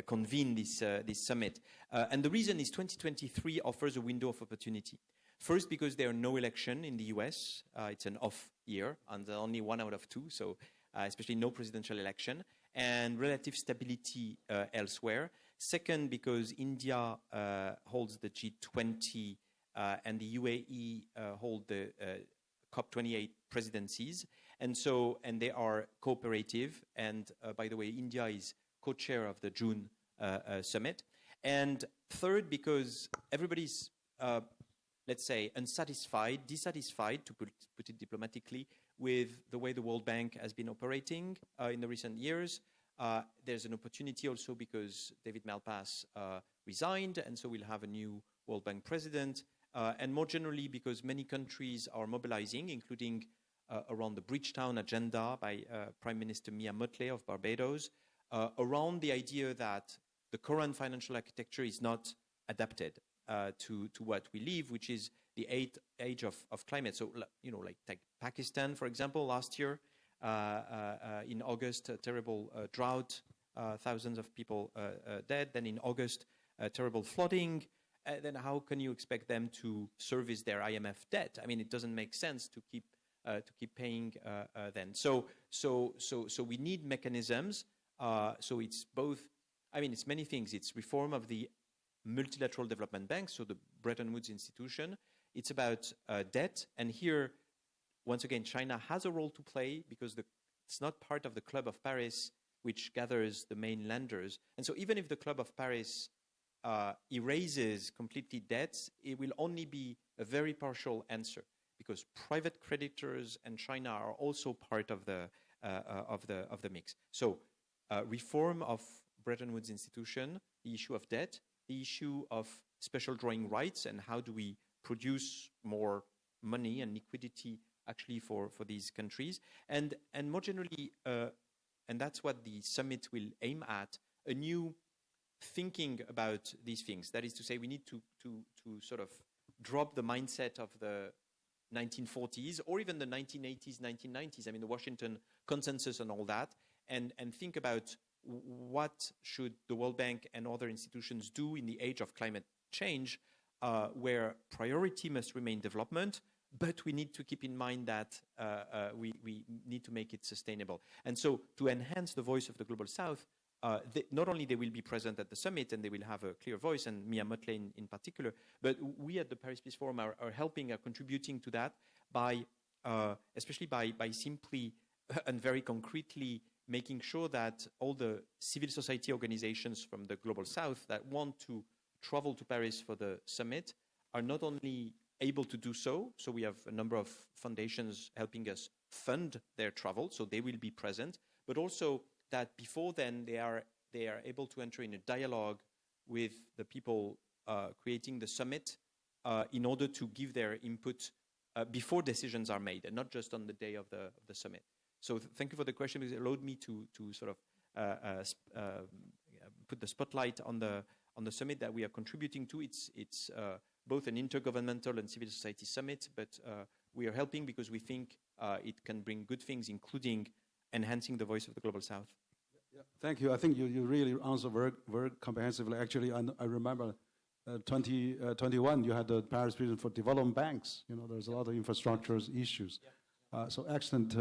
convene this summit. And the reason is 2023 offers a window of opportunity. First, because there are no election in the US. It's an off year, and only 1 out of 2, so especially no presidential election, and relative stability elsewhere. Second, because India holds the G20 and the UAE hold the COP28 presidencies, and they are cooperative. And by the way, India is co-chair of the June summit. And third, because everybody's let's say dissatisfied, to put it diplomatically, with the way the World Bank has been operating in the recent years. There's an opportunity also because David Malpass resigned, and so we'll have a new World Bank president. And more generally, because many countries are mobilizing, including around the Bridgetown agenda by Prime Minister Mia Mottley of Barbados, around the idea that the current financial architecture is not adapted to what we live, which is the age of climate. So, you know, like take Pakistan, for example, last year, in August, a terrible drought, thousands of people dead. Then in August, terrible flooding. Then how can you expect them to service their IMF debt? I mean, it doesn't make sense to keep keep paying then. So we need mechanisms. So it's both, I mean, it's many things. It's reform of the multilateral development bank, so the Bretton Woods institution. It's about debt. And here, once again, China has a role to play because it's not part of the Club of Paris, which gathers the main lenders. And so even if the Club of Paris erases completely debts, it will only be a very partial answer because private creditors and China are also part of the mix. So reform of Bretton Woods institution, the issue of debt, the issue of special drawing rights, and how do we produce more money and liquidity actually for these countries, and more generally, and that's what the summit will aim at, a new thinking about these things. That is to say, we need to sort of drop the mindset of the 1940s or even the 1980s, 1990s, I mean the Washington Consensus and all that, and think about what should the World Bank and other institutions do in the age of climate change, where priority must remain development, but we need to keep in mind that we need to make it sustainable. And so to enhance the voice of the Global South, not only they will be present at the summit and they will have a clear voice, and Mia Motley in particular, but we at the Paris Peace Forum are helping, are contributing to that by, especially by simply and very concretely making sure that all the civil society organizations from the Global South that want to travel to Paris for the summit are not only able to do so, so we have a number of foundations helping us fund their travel, so they will be present, but also that before then they are able to enter in a dialogue with the people creating the summit in order to give their input before decisions are made, and not just on the day of the summit. So thank you for the question, because it allowed me to sort of put the spotlight on the summit that we are contributing to. It's both an intergovernmental and civil society summit, but we are helping because we think it can bring good things, including enhancing the voice of the Global South. Yeah, thank you. I think you really answered very, very comprehensively. Actually, I remember 2021, you had the Paris President for Development Banks. You know, there's a lot of infrastructure issues. So excellent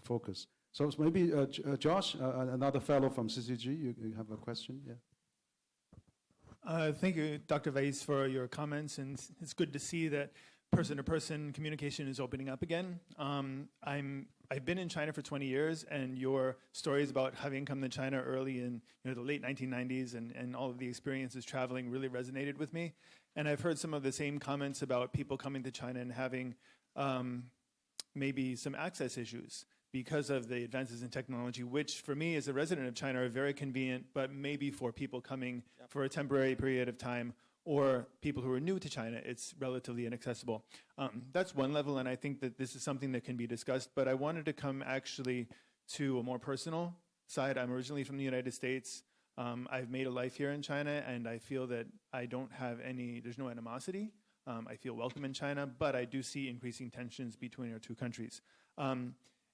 focus. So maybe Josh, another fellow from CCG, you have a question? Yeah. Thank you, Dr. Vaïsse, for your comments, and it's good to see that person-to-person communication is opening up again. I've been in China for 20 years, and your stories about having come to China early in the late 1990s and all of the experiences traveling really resonated with me. And I've heard some of the same comments about people coming to China and having maybe some access issues because of the advances in technology, which for me as a resident of China are very convenient, but maybe for people coming for a temporary period of time or people who are new to China, it's relatively inaccessible. That's one level, and I think that this is something that can be discussed, but I wanted to come actually to a more personal side. I'm originally from the United States. I've made a life here in China, and I feel that I don't have there's no animosity. I feel welcome in China, but I do see increasing tensions between our two countries.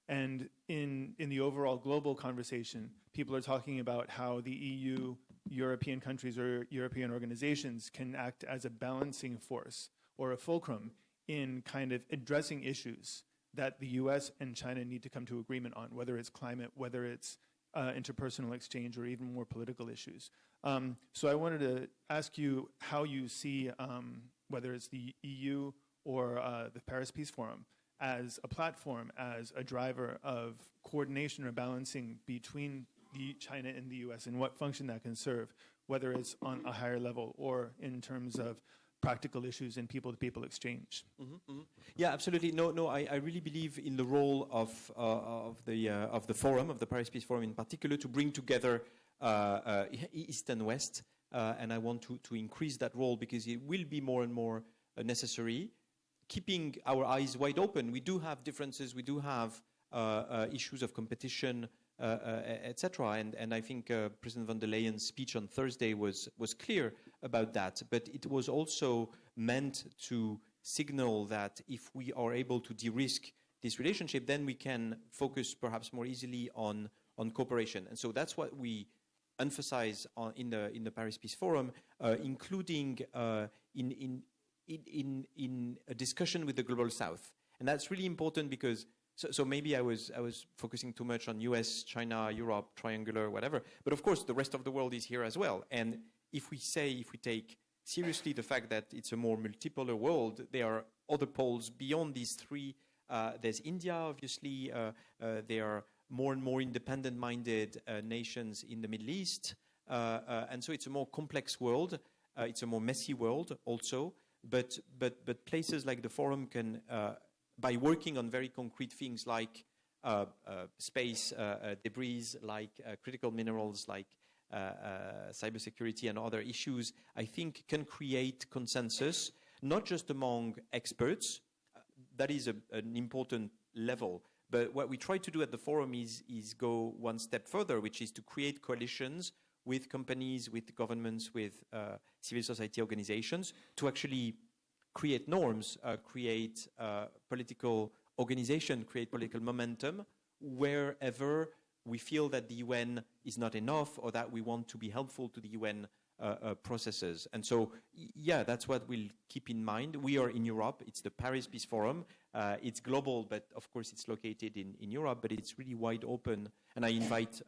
And in the overall global conversation, people are talking about how the EU, European countries or European organizations can act as a balancing force or a fulcrum in kind of addressing issues that the US and China need to come to agreement on, whether it's climate, whether it's interpersonal exchange, or even more political issues. So I wanted to ask you how you see whether it's the EU or the Paris Peace Forum as a platform, as a driver of coordination or balancing between China and the US, and what function that can serve, whether it's on a higher level or in terms of practical issues and people-to-people exchange. Yeah, absolutely. No, I really believe in the role of the forum, of the Paris Peace Forum in particular, to bring together East and West, and I want to increase that role because it will be more and more necessary. Keeping our eyes wide open, we do have differences, we do have issues of competition, etc. And I think President von der Leyen's speech on Thursday was clear about that. But it was also meant to signal that if we are able to de-risk this relationship, then we can focus perhaps more easily on cooperation. And so that's what we emphasize in the Paris Peace Forum, including in a discussion with the Global South. And that's really important because, so maybe I was focusing too much on US, China, Europe, triangular, whatever. But of course, the rest of the world is here as well. And if we take seriously the fact that it's a more multipolar world, there are other poles beyond these three. There's India, obviously. There are more and more independent-minded nations in the Middle East. And so it's a more complex world. It's a more messy world also. But places like the Forum can, by working on very concrete things like space debris, like critical minerals, like cybersecurity and other issues, I think can create consensus, not just among experts. That is an important level. But what we try to do at the Forum is go one step further, which is to create coalitions with companies, with governments, with civil society organizations to actually create norms, create political organization, create political momentum wherever we feel that the UN is not enough or that we want to be helpful to the UN processes. And so, yeah, that's what we'll keep in mind. We are in Europe. It's the Paris Peace Forum. It's global, but of course it's located in Europe, but it's really wide open. And I invite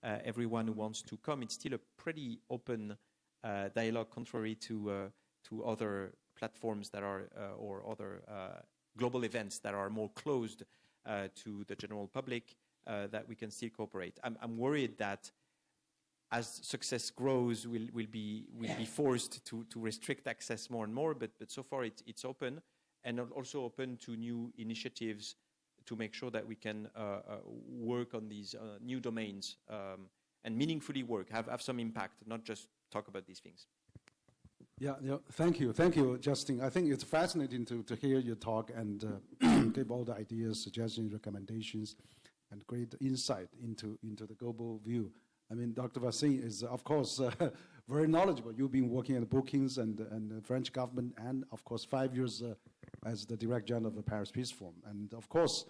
everyone who wants to come. It's still a pretty open dialogue, contrary to other platforms that are, or other global events that are more closed to the general public, that we can still cooperate. I'm worried that as success grows, we'll be forced to restrict access more and more, but so far it's open, and also open to new initiatives to make sure that we can work on these new domains and meaningfully work, have some impact, not just talk about these things. Yeah, thank you, Justin. I think it's fascinating to hear your talk and give all the ideas, suggestions, recommendations, and great insight into the global view. I mean, Dr. Vaïsse is, of course, very knowledgeable. You've been working at the Brookings and the French government, and, of course, 5 years as the Director General of the Paris Peace Forum. And, of course,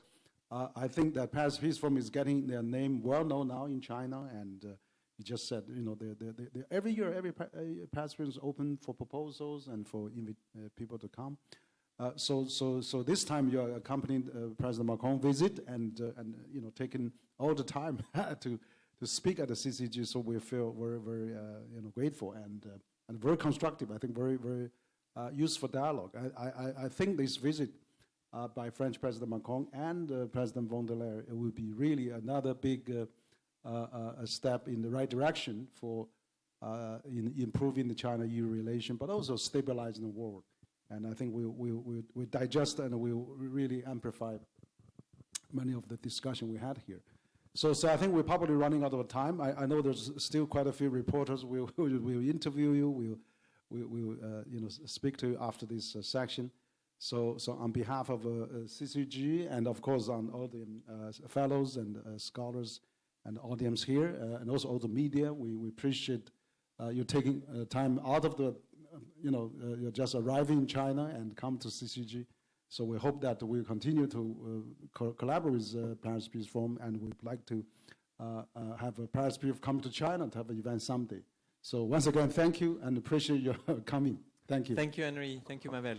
I think that Paris Peace Forum is getting their name well known now in China, and you just said, you know, every year, every Paris Forum is open for proposals and for people to come. So this time you're accompanying President Macron visit and you know, taking all the time to speak at the CCG. So we feel very you know, grateful and very constructive. I think very useful dialogue. I think this visit by French President Macron and President von der Leyen will be really another big a step in the right direction for in improving the China-EU relation, but also stabilizing the world. And I think we'll digest and we'll really amplify many of the discussion we had here. So I think we're probably running out of time. I know there's still quite a few reporters will interview you. We'll you know, speak to you after this section. So on behalf of CCG and of course on all the fellows and scholars and audience here and also all the media, we appreciate you taking time out of the you know, you're just arriving in China and come to CCG. So we hope that we'll continue to collaborate with Paris Peace Forum, and we'd like to have a Paris Peace come to China to have an event someday. So once again, thank you and appreciate your coming. Thank you. Thank you, Henry. Thank you, Mabel.